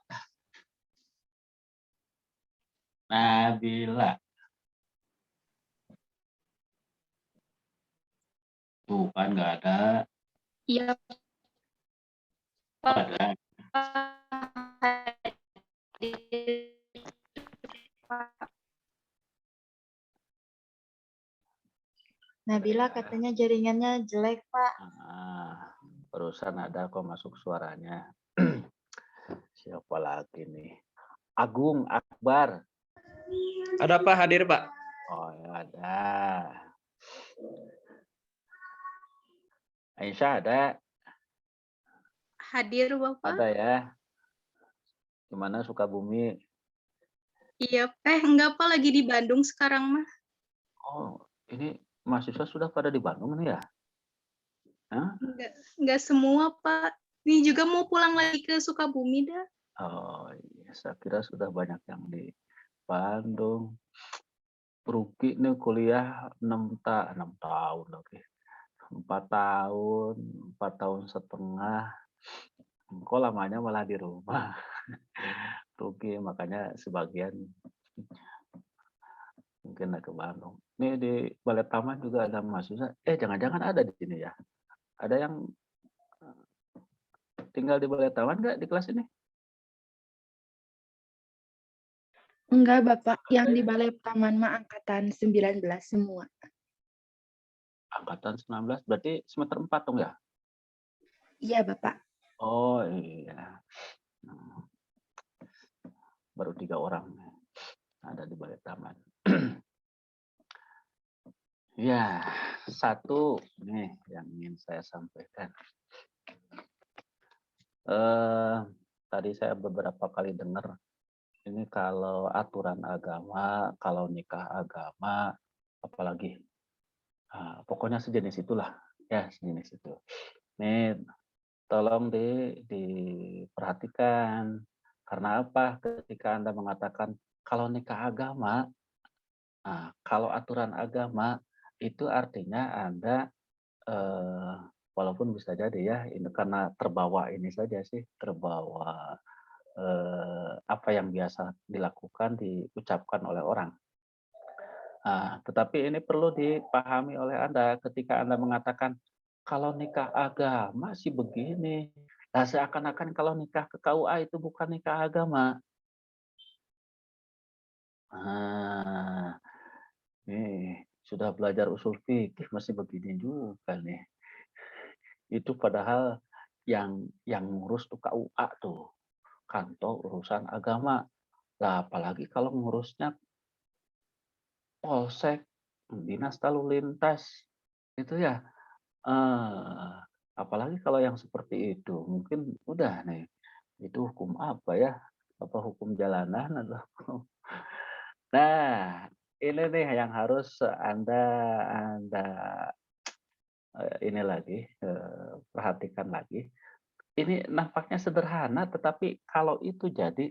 [SPEAKER 12] Nabila. Tuh kan nggak ada.
[SPEAKER 8] Iya.
[SPEAKER 12] Ada.
[SPEAKER 13] Nabila katanya jaringannya jelek, Pak.
[SPEAKER 12] Barusan ada kok masuk suaranya. Siapa lagi nih? Agung Akbar.
[SPEAKER 14] Ada Pak, hadir Pak.
[SPEAKER 12] Oh ya ada. Aisyah ada?
[SPEAKER 8] Hadir Bapak.
[SPEAKER 12] Ada ya. Gimana Sukabumi?
[SPEAKER 8] Iya, enggak Pak, lagi di Bandung sekarang mah.
[SPEAKER 12] Oh, ini mahasiswa sudah pada di Bandung nih ya? Hah?
[SPEAKER 8] Enggak semua Pak. Ini juga mau pulang lagi ke Sukabumi dah.
[SPEAKER 12] Oh iya, saya kira sudah banyak yang di Bandung. Rugi nih kuliah 6 tahun lagi. 4 tahun setengah. Kok lamanya malah di rumah. Rugi, makanya sebagian mungkin ke Bandung. Ini di Balai Taman juga ada mahasiswa. Jangan-jangan ada di sini ya? Ada yang tinggal di Balai Taman nggak di kelas ini?
[SPEAKER 15] Enggak, Bapak. Yang di Balai Taman mah angkatan 19 semua.
[SPEAKER 12] Angkatan 19 berarti semester 4 dong ya?
[SPEAKER 15] Iya, Bapak.
[SPEAKER 12] Oh iya. Baru 3 orang ada di Balai Taman. Ya, satu nih yang ingin saya sampaikan. Tadi saya beberapa kali dengar ini kalau aturan agama, kalau nikah agama, apalagi pokoknya sejenis itulah, ya sejenis itu. Nih, tolong diperhatikan. Karena apa? Ketika Anda mengatakan kalau nikah agama, kalau aturan agama itu artinya Anda walaupun bisa jadi ya ini karena terbawa ini saja sih, terbawa apa yang biasa dilakukan diucapkan oleh orang. Tetapi ini perlu dipahami oleh Anda ketika Anda mengatakan kalau nikah agama sih begini. Nah, seakan-akan kalau nikah ke KUA itu bukan nikah agama. Nih, sudah belajar usul fikih masih begini juga nih. Itu padahal yang ngurus tuh KUA tuh, kantor urusan agama. Lah apalagi kalau ngurusnya polsek, dinas lalu lintas, itu ya. Apalagi kalau yang seperti itu, mungkin udah nih, itu hukum apa ya? Apa hukum jalanan atau Nah, ini nih yang harus Anda ini lagi perhatikan lagi. Ini nampaknya sederhana, tetapi kalau itu jadi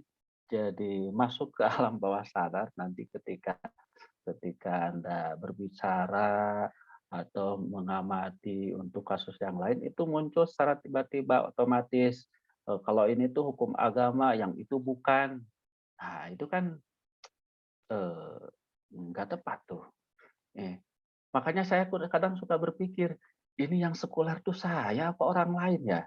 [SPEAKER 12] masuk ke alam bawah sadar nanti ketika Anda berbicara atau mengamati untuk kasus yang lain itu muncul secara tiba-tiba otomatis kalau ini tuh hukum agama, yang itu bukan. Nah, itu kan nggak tepat tuh. Makanya saya kadang suka berpikir, ini yang sekuler tuh saya apa orang lain ya?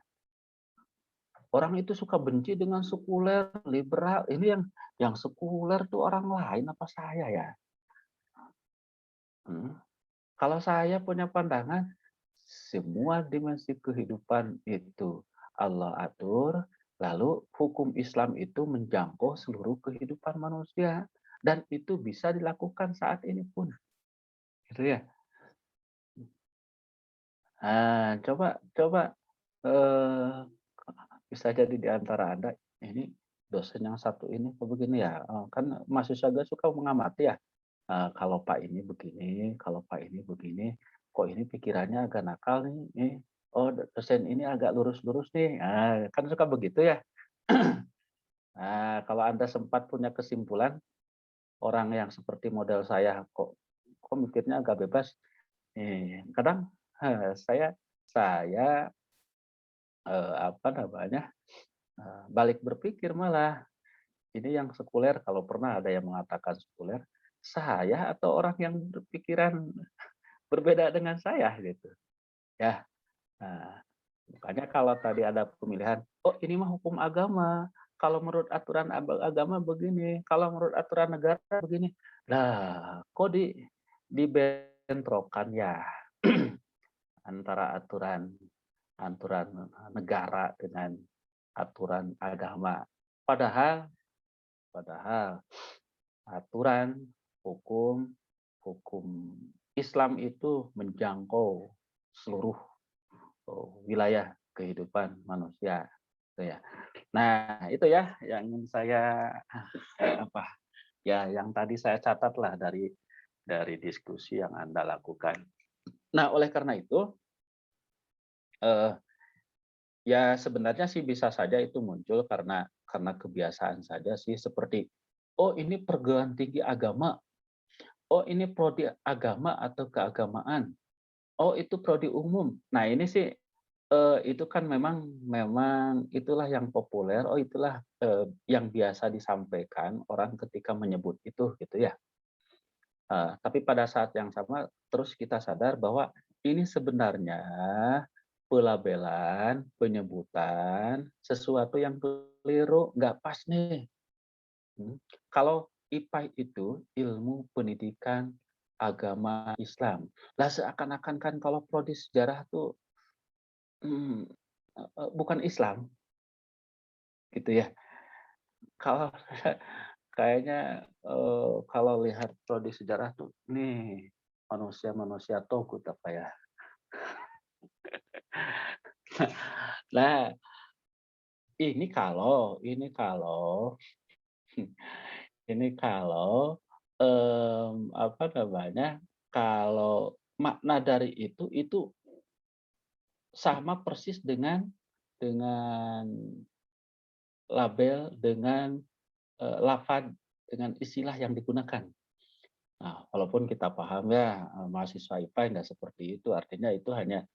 [SPEAKER 12] Orang itu suka benci dengan sekuler, liberal. Ini yang sekuler tuh orang lain apa saya ya? Kalau saya punya pandangan, semua dimensi kehidupan itu Allah atur, lalu hukum Islam itu menjangkau seluruh kehidupan manusia. Dan itu bisa dilakukan saat ini pun. Gitu ya. Coba bisa jadi di antara Anda, ini dosen yang satu ini kok begini ya, kan mahasiswa juga suka mengamati ya, kalau Pak ini begini, kalau Pak ini begini, kok ini pikirannya agak nakal nih, oh dosen ini agak lurus-lurus nih, kan suka begitu ya. Nah, kalau Anda sempat punya kesimpulan, orang yang seperti model saya kok mikirnya agak bebas, kadang saya apa namanya, balik berpikir malah, ini yang sekuler kalau pernah ada yang mengatakan sekuler, saya atau orang yang berpikiran berbeda dengan saya gitu. Ya. Makanya kalau tadi ada pemilihan, oh ini mah hukum agama, kalau menurut aturan agama begini, kalau menurut aturan negara begini. Lah, kok dibentrokan ya antara aturan negara dengan aturan agama. Padahal aturan hukum Islam itu menjangkau seluruh wilayah kehidupan manusia. Nah, itu ya yang ingin saya yang tadi saya catatlah dari diskusi yang Anda lakukan. Nah, oleh karena itu ya sebenarnya sih bisa saja itu muncul karena kebiasaan saja sih, seperti oh ini perguruan tinggi agama, oh ini prodi agama atau keagamaan, oh itu prodi umum. Nah ini sih itu kan memang itulah yang populer, oh itulah yang biasa disampaikan orang ketika menyebut itu gitu ya. Tapi pada saat yang sama terus kita sadar bahwa ini sebenarnya pelabelan, penyebutan sesuatu yang keliru, nggak pas nih. Kalau IPA itu ilmu pendidikan agama Islam. Lah seakan-akan kan kalau prodi sejarah tuh bukan Islam, gitu ya. Kalau kayaknya kalau lihat prodi sejarah tuh, nih manusia-manusia togut apa ya. Nah, ini kalau apa namanya, kalau makna dari itu sama persis dengan label, dengan lafaz, dengan istilah yang digunakan. Nah, walaupun kita paham ya, mahasiswa IPA nggak seperti itu, artinya itu hanya,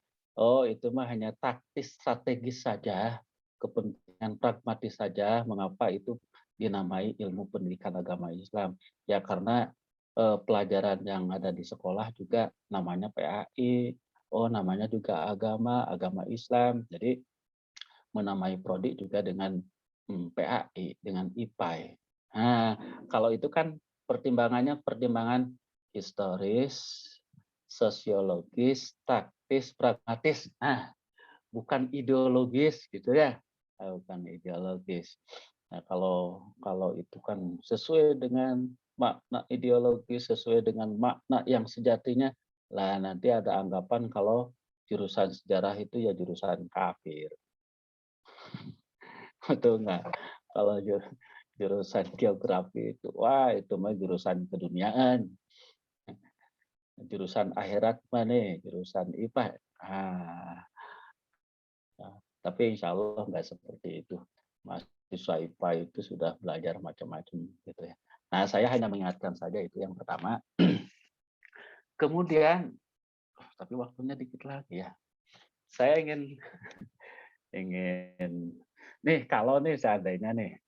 [SPEAKER 12] itu mah hanya taktis strategis saja, kepentingan pragmatis saja, mengapa itu dinamai ilmu pendidikan agama Islam. Ya karena pelajaran yang ada di sekolah juga namanya PAI, namanya juga agama Islam, jadi menamai prodi juga dengan PAI, dengan IPA. Nah, kalau itu kan pertimbangannya pertimbangan historis, sosiologis, taktis, pragmatis. Nah, bukan ideologis gitu ya. Bukan ideologis. Nah, kalau itu kan sesuai dengan makna ideologis, sesuai dengan makna yang sejatinya, lah nanti ada anggapan kalau jurusan sejarah itu ya jurusan kafir. Betul nggak? Kalau jurusan geografi itu, wah itu mah jurusan keduniaan. Jurusan akhirat mana? Jurusan IPA. Tapi insya Allah nggak seperti itu. Mahasiswa IPA itu sudah belajar macam-macam gitu ya. Nah, saya hanya mengingatkan saja itu yang pertama. Kemudian, tapi waktunya dikit lagi ya. Saya ingin nih kalau nih seandainya nih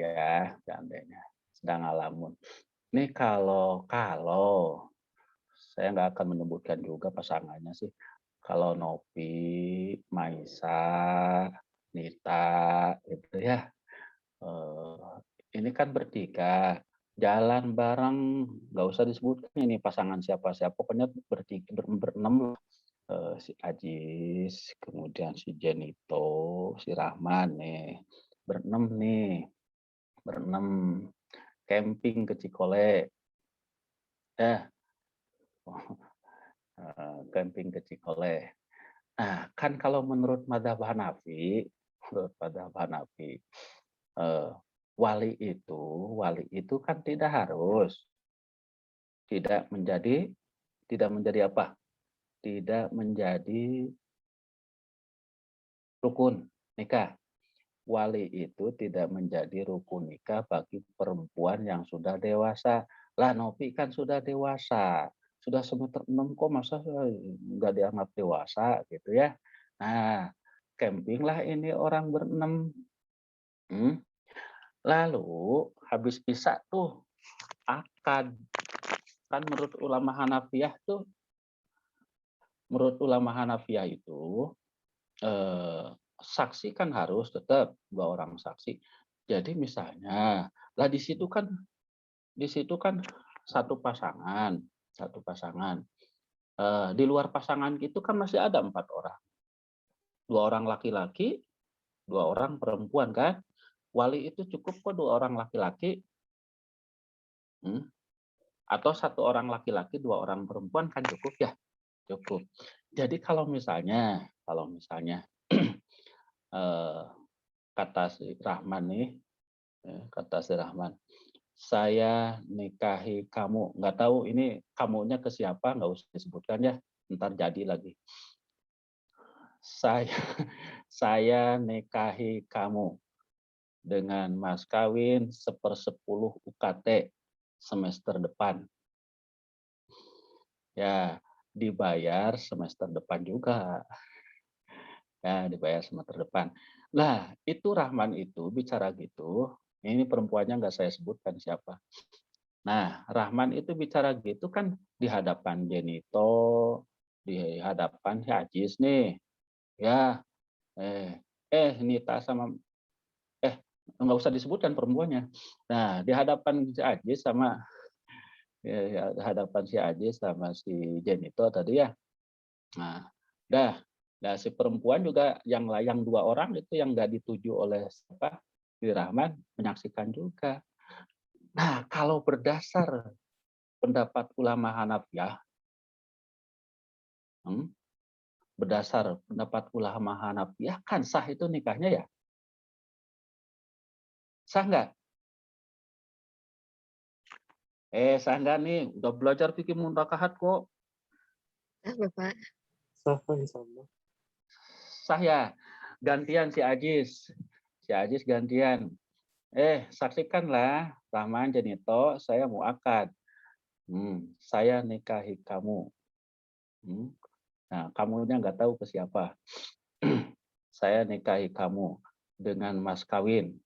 [SPEAKER 12] ya, seandainya sedang ngalamun. Nih kalau saya nggak akan menyebutkan juga pasangannya sih. Kalau Novi, Maisa, Nita, gitu ya. Ini kan bertiga, jalan bareng, nggak usah disebutkan ini pasangan siapa-siapa, pokoknya berenam, si Ajis, kemudian si Jenito, si Rahman nih, berenam camping ke Cikole, camping ke Cikole. Nah, kan kalau menurut Madzhab Hanafi, wali itu kan tidak harus, tidak menjadi apa? Tidak menjadi rukun nikah. Wali itu tidak menjadi rukun nikah bagi perempuan yang sudah dewasa. Lah Novi kan sudah dewasa, sudah semester 6 kok masa nggak dianggap dewasa gitu ya. Nah, campinglah ini orang berenam. Lalu habis isya tuh akad. Kan menurut ulama Hanafiyah itu saksi kan harus tetap 2 orang saksi. Jadi misalnya, lah di situ kan satu pasangan. Di luar pasangan itu kan masih ada 4 orang. 2 orang laki-laki, 2 orang perempuan kan. Wali itu cukup kok 2 orang laki-laki. Atau 1 orang laki-laki, 2 orang perempuan kan cukup ya. Cukup. Jadi kalau misalnya kata si Rahman nih, saya nikahi kamu, nggak tahu ini kamunya ke siapa, nggak usah disebutkan ya, ntar jadi lagi. Saya nikahi kamu dengan mas kawin 1/10 UKT semester depan. Ya, dibayar semester depan juga. Ya, dibayar semester depan. Lah, itu Rahman itu bicara gitu, ini perempuannya nggak saya sebutkan siapa. Nah, Rahman itu bicara gitu kan di hadapan Jenito, di hadapan Ajis nih. Ya, Nita sama nggak usah disebutkan perempuannya. Nah, di hadapan si Ajis sama di hadapan si Ajis sama si Jenito tadi ya. Nah, nah si perempuan juga yang 2 orang itu yang nggak dituju oleh siapa? Rahman menyaksikan juga. Nah, kalau berdasar pendapat ulama Hanafiyah, berdasar pendapat ulama Hanafiyah kan sah itu nikahnya ya? Sah nggak? Sah nggak nih? Udah belajar fikih muntakahat kok.
[SPEAKER 2] Sah, Bapak.
[SPEAKER 3] Sah, insyaallah.
[SPEAKER 12] Sah ya? Gantian si Ajis. Si Ajis gantian. Saksikanlah Rahman Jenito, saya mau akad. Saya nikahi kamu. Nah, kamunya nggak tahu ke siapa. Saya nikahi kamu dengan mas kawin.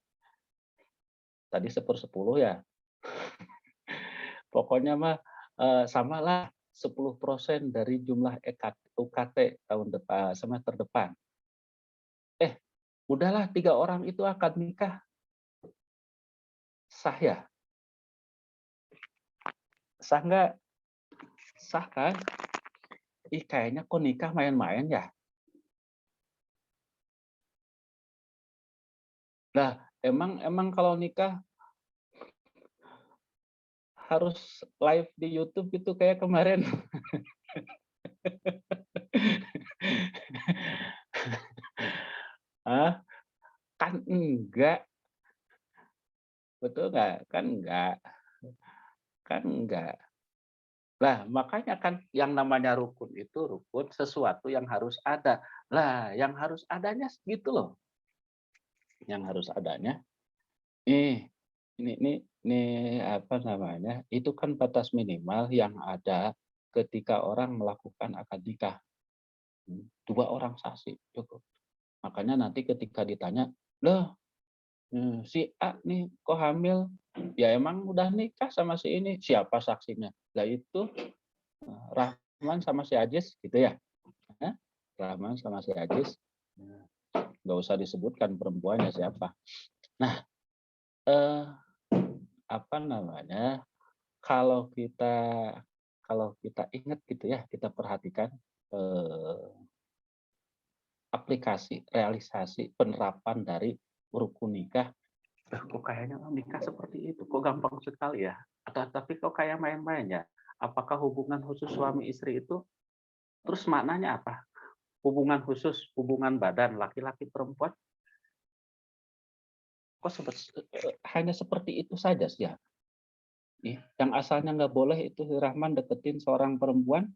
[SPEAKER 12] Tadi 1/10 ya. Pokoknya mah samalah 10% dari jumlah UKT tahun depan, semester depan. Udahlah 3 orang itu akad nikah. Sah ya? Sah nggak? Sah kan? Kayaknya kok nikah main-main ya? Nah, emang kalau nikah harus live di YouTube gitu kayak kemarin. Kan enggak. Betul nggak? Kan enggak. Kan enggak. Lah, makanya kan yang namanya rukun itu rukun sesuatu yang harus ada. Lah, yang harus adanya gitu loh. Yang harus adanya ini apa namanya? Itu kan batas minimal yang ada ketika orang melakukan akad nikah. 2 orang saksi cukup. Makanya nanti ketika ditanya, "Loh, si A nih kok hamil?" Ya emang udah nikah sama si ini. Siapa saksinya? Lah itu Rahman sama si Ajis gitu ya. Rahman sama si Ajis. Nggak usah disebutkan perempuannya siapa. Nah, apa namanya? Kalau kita ingat gitu ya, kita perhatikan aplikasi realisasi penerapan dari rukun nikah. Kok kayaknya nikah seperti itu, kok gampang sekali ya? Tapi kok kayak main-main ya? Apakah hubungan khusus suami istri itu terus maknanya apa? Hubungan khusus, hubungan badan laki-laki perempuan? Kok hanya seperti itu saja sih ya? Yang asalnya nggak boleh itu Rahman deketin seorang perempuan,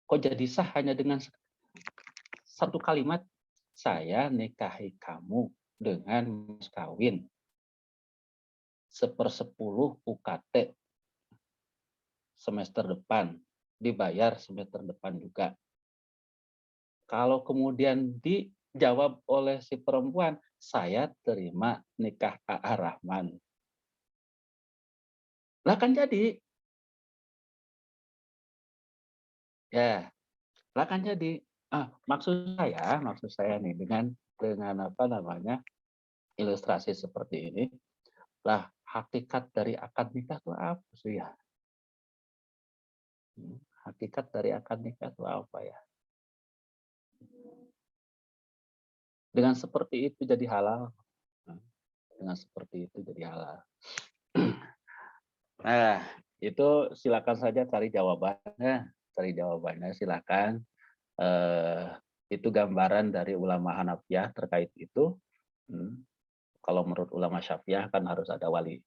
[SPEAKER 12] kok jadi sah hanya dengan satu kalimat, saya nikahi kamu dengan mas kawin 1/10 UKT semester depan, dibayar semester depan juga. Kalau kemudian dijawab oleh si perempuan, saya terima nikah AA Rahman. Lah kan jadi. Ya, lah kan jadi. Maksud saya nih dengan apa namanya ilustrasi seperti ini, lah hakikat dari akad nikah itu apa sih ya? Hakikat dari akad nikah itu apa ya? Dengan seperti itu jadi halal. Dengan seperti itu jadi halal. Nah, itu silakan saja cari jawabannya. Cari jawabannya silakan. Itu gambaran dari ulama Hanafiyah terkait itu. Kalau menurut ulama Syafi'iyah kan harus ada wali.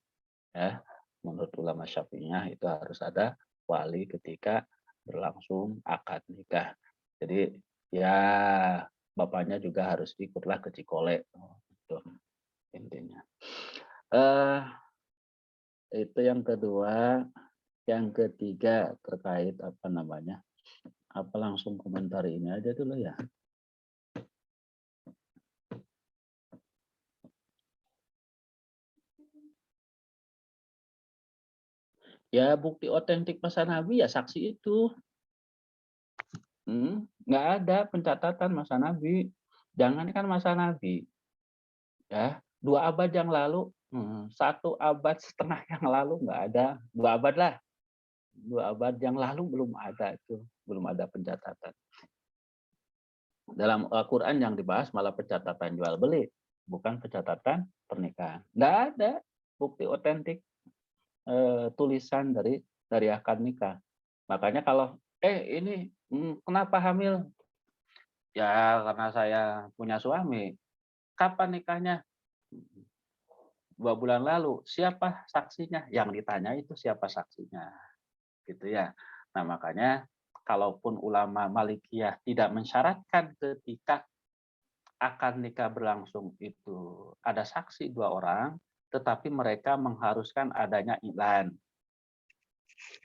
[SPEAKER 12] Ya. Menurut ulama Syafi'iyah itu harus ada wali ketika berlangsung akad nikah. Jadi ya bapaknya juga harus ikutlah ke Cikole. Itu intinya. Itu yang kedua. Yang ketiga terkait apa namanya? Apa langsung komentar ini aja dulu ya. Ya bukti otentik masa Nabi ya saksi itu. Nggak ada pencatatan masa Nabi. Jangankan masa Nabi, ya 2 abad yang lalu, 1 abad setengah yang lalu nggak ada, 2 abad lah, 2 abad yang lalu belum ada itu, belum ada pencatatan. Dalam Al-Quran yang dibahas malah pencatatan jual beli, bukan pencatatan pernikahan. Nggak ada bukti otentik tulisan dari akad nikah. Makanya kalau ini kenapa hamil? Ya karena saya punya suami. Kapan nikahnya? 2 bulan lalu. Siapa saksinya? Yang ditanya itu siapa saksinya, gitu ya. Nah makanya kalaupun ulama Malikiyah tidak mensyaratkan ketika akad nikah berlangsung itu ada saksi 2 orang, tetapi mereka mengharuskan adanya iklan.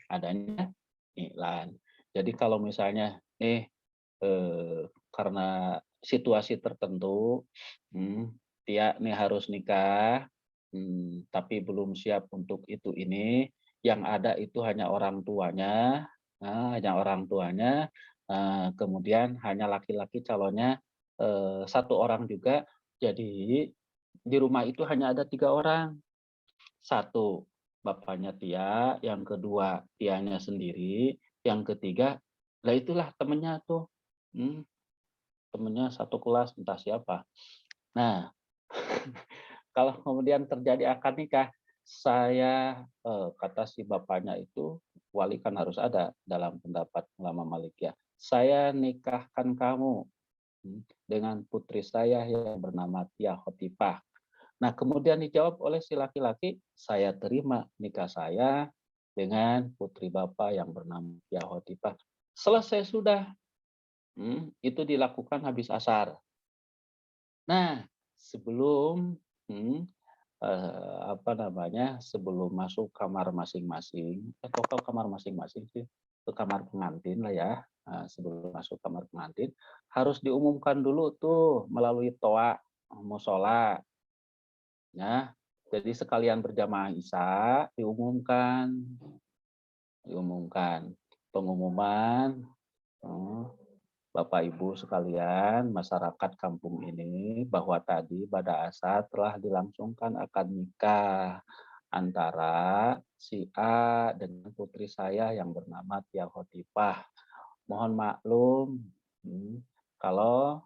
[SPEAKER 12] Adanya iklan. Jadi kalau misalnya karena situasi tertentu, dia nih harus nikah, tapi belum siap untuk itu ini, yang ada itu hanya orang tuanya, kemudian hanya laki-laki calonnya 1 orang juga, jadi di rumah itu hanya ada 3 orang. 1 bapaknya Tia, yang kedua Tianya sendiri, yang ketiga, lah itulah temennya tuh, temennya 1 kelas entah siapa. Nah, kalau kemudian terjadi akad nikah, saya kata si bapaknya itu, wali kan harus ada dalam pendapat ulama Malikiyah. Saya nikahkan kamu dengan putri saya yang bernama Tia Khotifah. Nah, kemudian dijawab oleh si laki-laki, saya terima nikah saya dengan putri bapak yang bernama Tia Khotifah. Selesai sudah. Itu dilakukan habis asar. Nah, sebelum sebelum masuk kamar masing-masing, kok kamar masing-masing sih, ke kamar pengantin lah ya. Sebelum masuk kamar pengantin harus diumumkan dulu tuh melalui toa musola. Ya, jadi sekalian berjamaah Isya diumumkan pengumuman. Bapak Ibu sekalian, masyarakat kampung ini, bahwa tadi pada asar telah dilangsungkan akad nikah antara si A dengan putri saya yang bernama Tia Khotifah. Mohon maklum kalau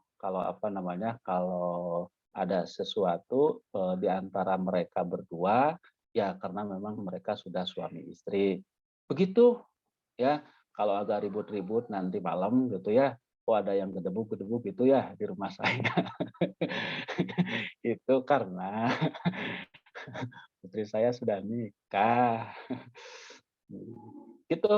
[SPEAKER 12] ada sesuatu di antara mereka berdua, ya karena memang mereka sudah suami istri. Begitu ya, kalau agak ribut-ribut nanti malam gitu ya, ada yang gedebuk-gedebuk gitu ya di rumah saya. Itu karena putri saya sudah nikah. Gitu.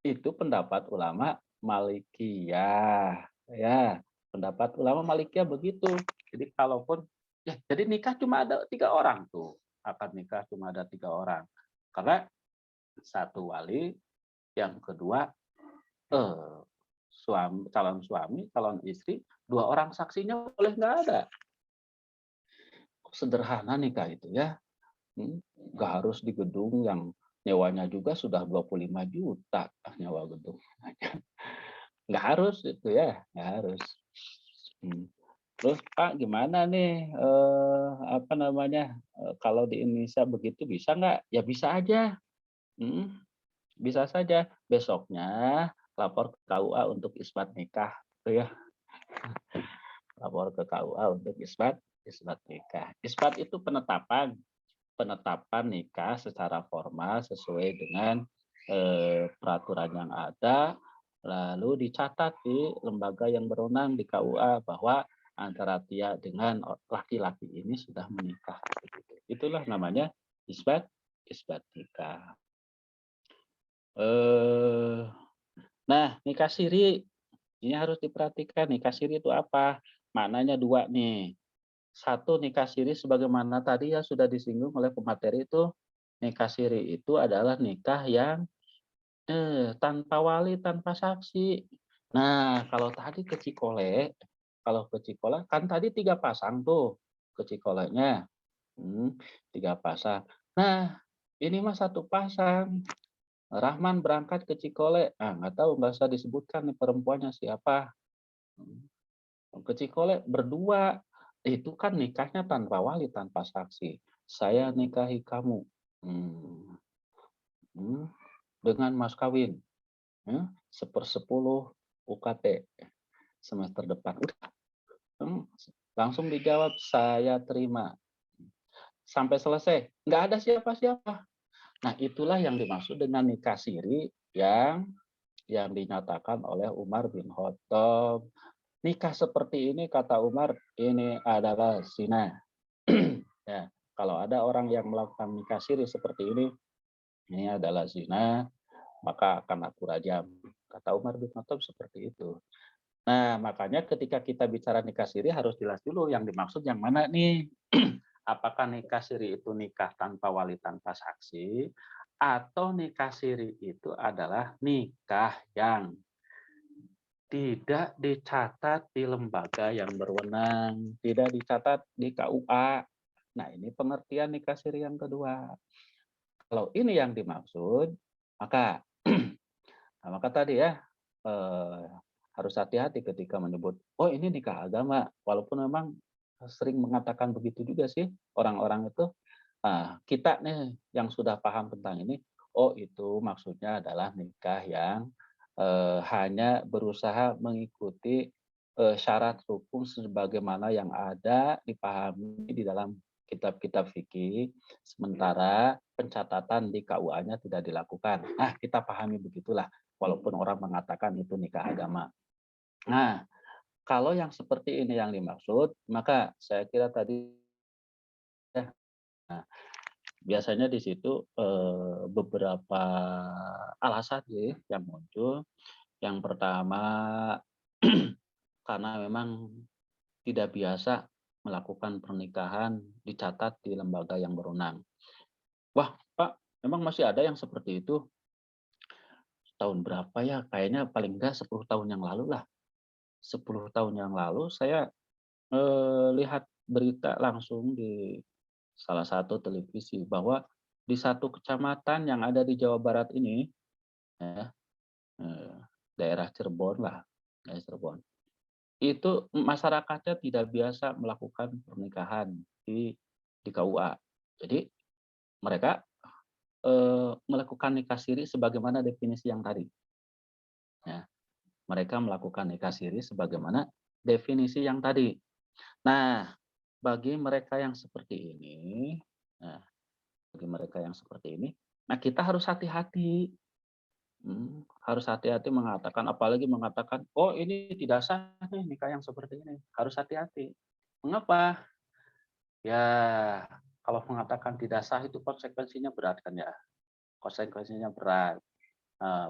[SPEAKER 12] Itu pendapat ulama Malikiyah. Ya, pendapat ulama Malikiyah begitu. Jadi kalaupun jadi nikah cuma ada 3 orang tuh. Akad nikah cuma ada 3 orang. Karena 1 wali, yang kedua calon suami, calon istri, 2 orang saksinya boleh nggak ada. Sederhana nikah itu ya. Nggak harus di gedung yang nyewanya juga sudah 25 juta nyewa gedung. Nggak harus itu ya, nggak harus. Terus Pak gimana nih kalau di Indonesia begitu bisa nggak? Ya bisa aja. Bisa saja. Besoknya lapor ke KUA untuk isbat nikah, gitu ya. Lapor ke KUA untuk isbat nikah. Isbat itu penetapan nikah secara formal sesuai dengan peraturan yang ada, lalu dicatat di lembaga yang berwenang di KUA bahwa antara Tia dengan laki-laki ini sudah menikah. Itulah namanya isbat nikah. Nah, nikah siri ini harus diperhatikan. Nikah siri itu apa? Maknanya 2 nih. 1, nikah siri sebagaimana tadi ya sudah disinggung oleh pemateri itu, nikah siri itu adalah nikah yang tanpa wali, tanpa saksi. Nah, kalau tadi ke Cikole kan tadi 3 pasang tuh ke Cikolenya. 3 pasang. Nah, ini mah 1 pasang. Rahman berangkat ke Cikole. Nggak tahu, nggak usah disebutkan nih perempuannya siapa. Ke Cikole berdua. Itu kan nikahnya tanpa wali, tanpa saksi. Saya nikahi kamu dengan mas kawin 1/10 UKT semester depan. Udah. Langsung dijawab, saya terima. Sampai selesai. Nggak ada siapa-siapa. Nah, itulah yang dimaksud dengan nikah siri yang dinyatakan oleh Umar bin Khattab. Nikah seperti ini, kata Umar, ini adalah zina. Ya, kalau ada orang yang melakukan nikah siri seperti ini adalah zina, maka akan aku rajam. Kata Umar bin Khattab seperti itu. Nah, makanya ketika kita bicara nikah siri harus jelas dulu yang dimaksud yang mana nih. Apakah nikah siri itu nikah tanpa wali, tanpa saksi, atau nikah siri itu adalah nikah yang tidak dicatat di lembaga yang berwenang, tidak dicatat di KUA. Nah, ini pengertian nikah siri yang kedua. Kalau ini yang dimaksud, maka maka tadi ya harus hati-hati ketika menyebut, oh ini nikah agama, walaupun memang sering mengatakan begitu juga sih orang-orang itu. Kita nih yang sudah paham tentang ini, oh itu maksudnya adalah nikah yang hanya berusaha mengikuti syarat hukum sebagaimana yang ada dipahami di dalam kitab-kitab fikih, sementara pencatatan di KUA-nya tidak dilakukan. Nah, kita pahami begitulah, walaupun orang mengatakan itu nikah agama. Nah, kalau yang seperti ini yang dimaksud, maka saya kira tadi ya, biasanya di situ beberapa alasan ya yang muncul. Yang pertama, karena memang tidak biasa melakukan pernikahan dicatat di lembaga yang berwenang. Wah, Pak, memang masih ada yang seperti itu? Tahun berapa ya? Kayaknya paling enggak 10 tahun yang lalu lah. 10 tahun yang lalu saya lihat berita langsung di salah satu televisi bahwa di satu kecamatan yang ada di Jawa Barat ini, ya, daerah Cirebon lah, daerah Cirebon, itu masyarakatnya tidak biasa melakukan pernikahan di KUA. Jadi mereka melakukan nikah siri sebagaimana definisi yang tadi. Ya, mereka melakukan nikah siri sebagaimana definisi yang tadi. Nah, bagi mereka yang seperti ini, nah kita harus hati-hati. Harus hati-hati mengatakan, apalagi mengatakan, oh ini tidak sah nih nikah yang seperti ini. Harus hati-hati. Mengapa? Ya, kalau mengatakan tidak sah itu konsekuensinya berat kan ya. Konsekuensinya berat.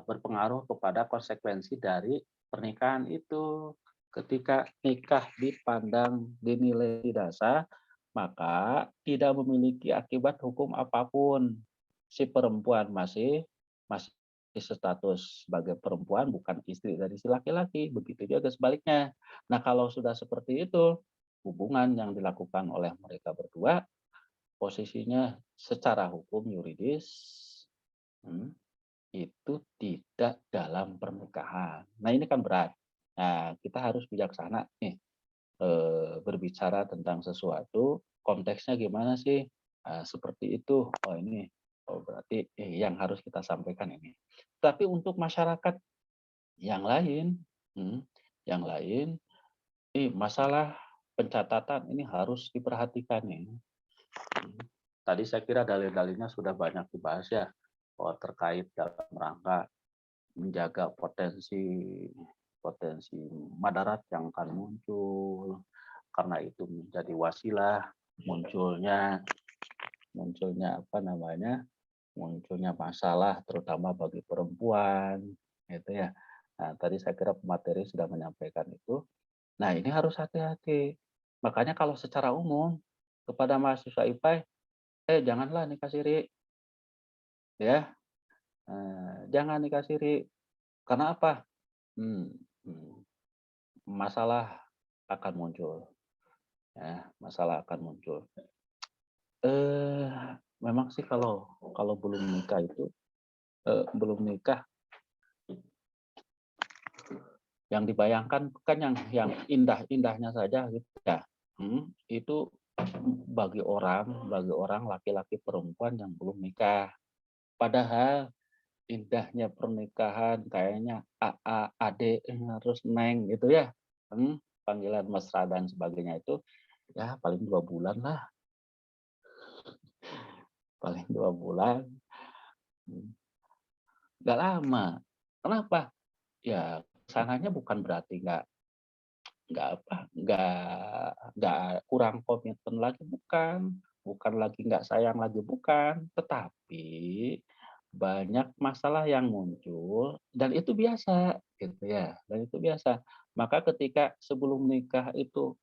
[SPEAKER 12] Berpengaruh kepada konsekuensi dari pernikahan itu. Ketika nikah dipandang dinilai tidak sah, maka tidak memiliki akibat hukum apapun. Si perempuan masih status sebagai perempuan, bukan istri dari si laki-laki. Begitu juga sebaliknya. Nah, kalau sudah seperti itu, hubungan yang dilakukan oleh mereka berdua, posisinya secara hukum yuridis itu tidak dalam pernikahan. Nah, ini kan berat. Nah, kita harus bijaksana nih berbicara tentang sesuatu, konteksnya gimana sih? Seperti itu. Oh, ini berarti yang harus kita sampaikan ini. Tapi untuk masyarakat yang lain, masalah pencatatan ini harus diperhatikan nih. Tadi saya kira dalil-dalilnya sudah banyak dibahas ya, bahwa terkait dalam rangka menjaga potensi madarat yang akan muncul, karena itu menjadi wasilah munculnya munculnya masalah terutama bagi perempuan, gitu ya. Nah, tadi saya kira pemateri sudah menyampaikan itu. Nah, ini harus hati-hati. Makanya kalau secara umum kepada mahasiswa IPA, janganlah nikah siri, ya, jangan nikah siri. Karena apa? Masalah akan muncul, ya, masalah akan muncul. Memang sih kalau belum nikah itu belum nikah, yang dibayangkan kan yang indah-indahnya saja gitu ya. Itu bagi orang laki-laki perempuan yang belum nikah. Padahal indahnya pernikahan kayaknya AA, Ade, terus Neng gitu ya. Panggilan mesra dan sebagainya itu ya paling 2 bulan lah. Paling 2 bulan. Nggak lama. Kenapa? Ya sananya bukan berarti nggak kurang komitmen lagi, bukan lagi nggak sayang lagi, bukan, tetapi banyak masalah yang muncul dan itu biasa gitu ya, dan itu biasa. Maka ketika sebelum nikah itu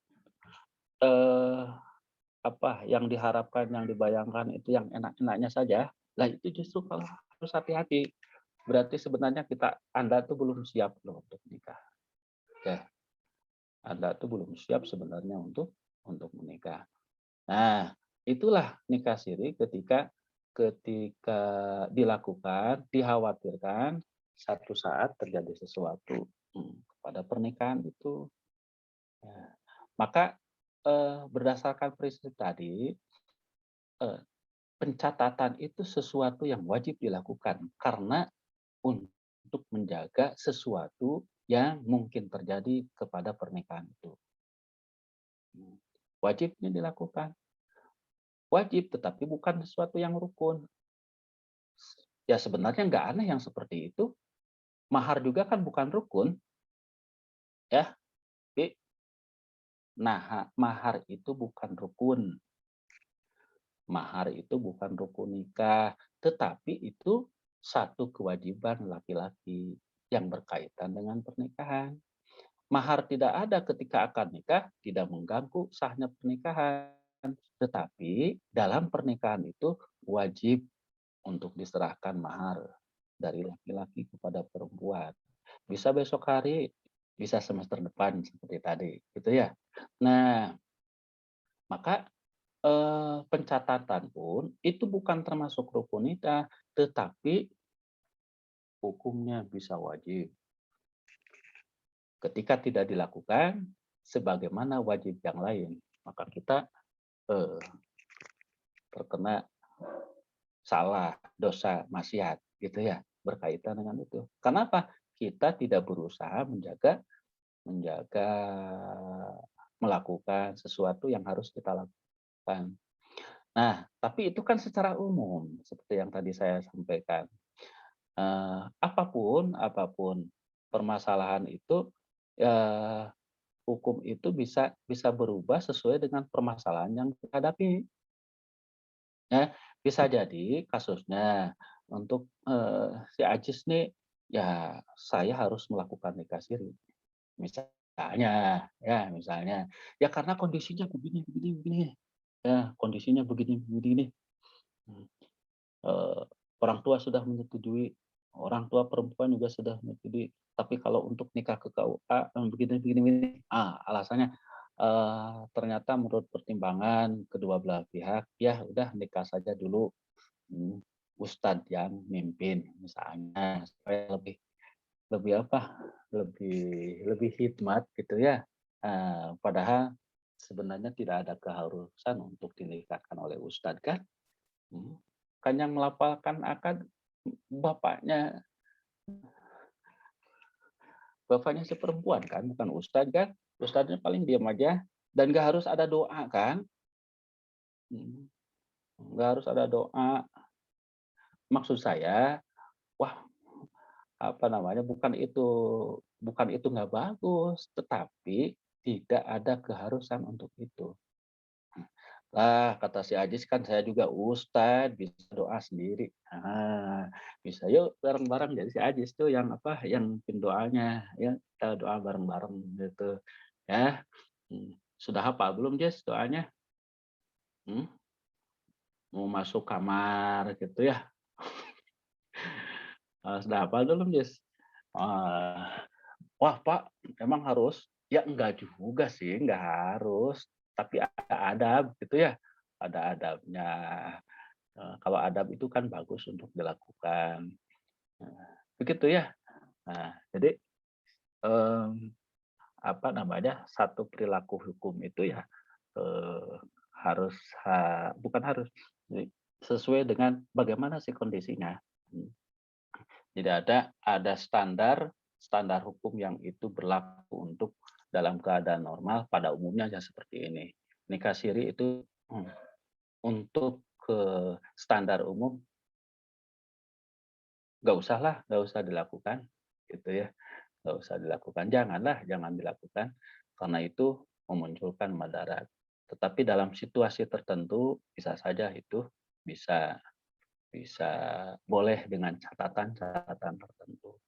[SPEAKER 12] yang diharapkan, yang dibayangkan itu yang enak-enaknya saja, lah itu justru kalau harus hati-hati. Berarti sebenarnya Anda tuh belum siap loh untuk nikah. Ya. Anda tuh belum siap sebenarnya untuk menikah. Nah, itulah nikah siri ketika dilakukan, dikhawatirkan satu saat terjadi sesuatu pada pernikahan itu. Ya. Maka berdasarkan prinsip tadi, pencatatan itu sesuatu yang wajib dilakukan karena untuk menjaga sesuatu yang mungkin terjadi kepada pernikahan itu. Wajibnya dilakukan. Wajib, tetapi bukan sesuatu yang rukun. Ya sebenarnya nggak aneh yang seperti itu. Mahar juga kan bukan rukun. Ya, nah mahar itu bukan rukun. Mahar itu bukan rukun nikah, tetapi itu satu kewajiban laki-laki yang berkaitan dengan pernikahan. Mahar tidak ada ketika akan nikah, tidak mengganggu sahnya pernikahan. Tetapi dalam pernikahan itu wajib untuk diserahkan mahar dari laki-laki kepada perempuan. Bisa besok hari, bisa semester depan seperti tadi, gitu ya. Nah, maka pencatatan pun itu bukan termasuk rukun nikah, tetapi hukumnya bisa wajib. Ketika tidak dilakukan sebagaimana wajib yang lain, maka kita terkena salah, dosa, maksiat, gitu ya, berkaitan dengan itu. Kenapa? Kita tidak berusaha melakukan sesuatu yang harus kita lakukan. Nah, tapi itu kan secara umum, seperti yang tadi saya sampaikan. Apapun permasalahan itu, hukum itu bisa berubah sesuai dengan permasalahan yang dihadapi. Ya, bisa jadi kasusnya untuk si Ajis nih, ya saya harus melakukan nikah siri. Misalnya, ya karena kondisinya begini. Ya, kondisinya begini. Orang tua sudah menyetujui, orang tua perempuan juga sudah menyetujui. Tapi kalau untuk nikah ke KUA begini. Alasannya ternyata menurut pertimbangan kedua belah pihak, ya udah nikah saja dulu. Ustadz yang mimpin misalnya supaya lebih hikmat gitu ya. Padahal sebenarnya tidak ada keharusan untuk dinikahkan oleh ustadz kan. Kan yang melafalkan akad bapaknya si perempuan kan, bukan ustadz kan. Ustadznya paling diam aja dan nggak harus ada doa kan. Nggak harus ada doa. Maksud saya, bukan itu nggak bagus, tetapi tidak ada keharusan untuk itu. Lah kata si Ajis kan saya juga ustadz, bisa doa sendiri. Bisa yuk bareng-bareng jadi si Ajis tuh yang pimpin doanya ya, kita doa bareng-bareng gitu ya. Sudah hafal belum Jess doanya? Mau masuk kamar gitu ya. Sudah hafal belum Jess? Wah Pak, emang harus? Ya enggak juga sih, enggak harus. Tapi ada adab gitu ya. Ada adabnya. Kalau adab itu kan bagus untuk dilakukan. Begitu ya. Nah, jadi satu perilaku hukum itu ya harus bukan harus sesuai dengan bagaimana sih kondisinya. Jadi ada standar hukum yang itu berlaku untuk dalam keadaan normal pada umumnya ya seperti ini. Nikah siri itu untuk standar umum nggak usah dilakukan gitu ya, nggak usah dilakukan, jangan dilakukan karena itu memunculkan madarat. Tetapi dalam situasi tertentu bisa saja itu bisa boleh dengan catatan tertentu.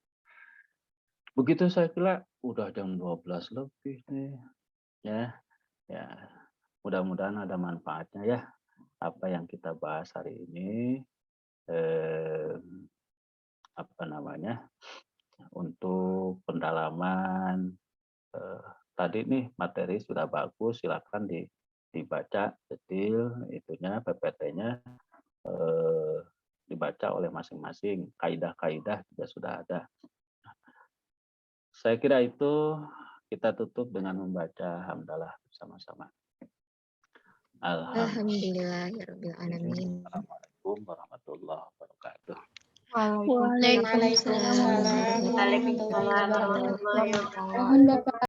[SPEAKER 12] Begitu saya kira udah jam 12 lebih nih ya. Mudah-mudahan ada manfaatnya ya apa yang kita bahas hari ini. Untuk pendalaman tadi nih materi sudah bagus, silakan dibaca detail itunya PPT-nya dibaca oleh masing-masing, kaidah-kaidah juga sudah ada. Saya kira itu kita tutup dengan membaca hamdalah bersama-sama.
[SPEAKER 2] Alhamdulillahirrahmanirrahim.
[SPEAKER 12] Assalamualaikum warahmatullahi wabarakatuh.
[SPEAKER 2] Waalaikumsalam warahmatullahi wabarakatuh.
[SPEAKER 13] Waalaikumsalam warahmatullahi wabarakatuh.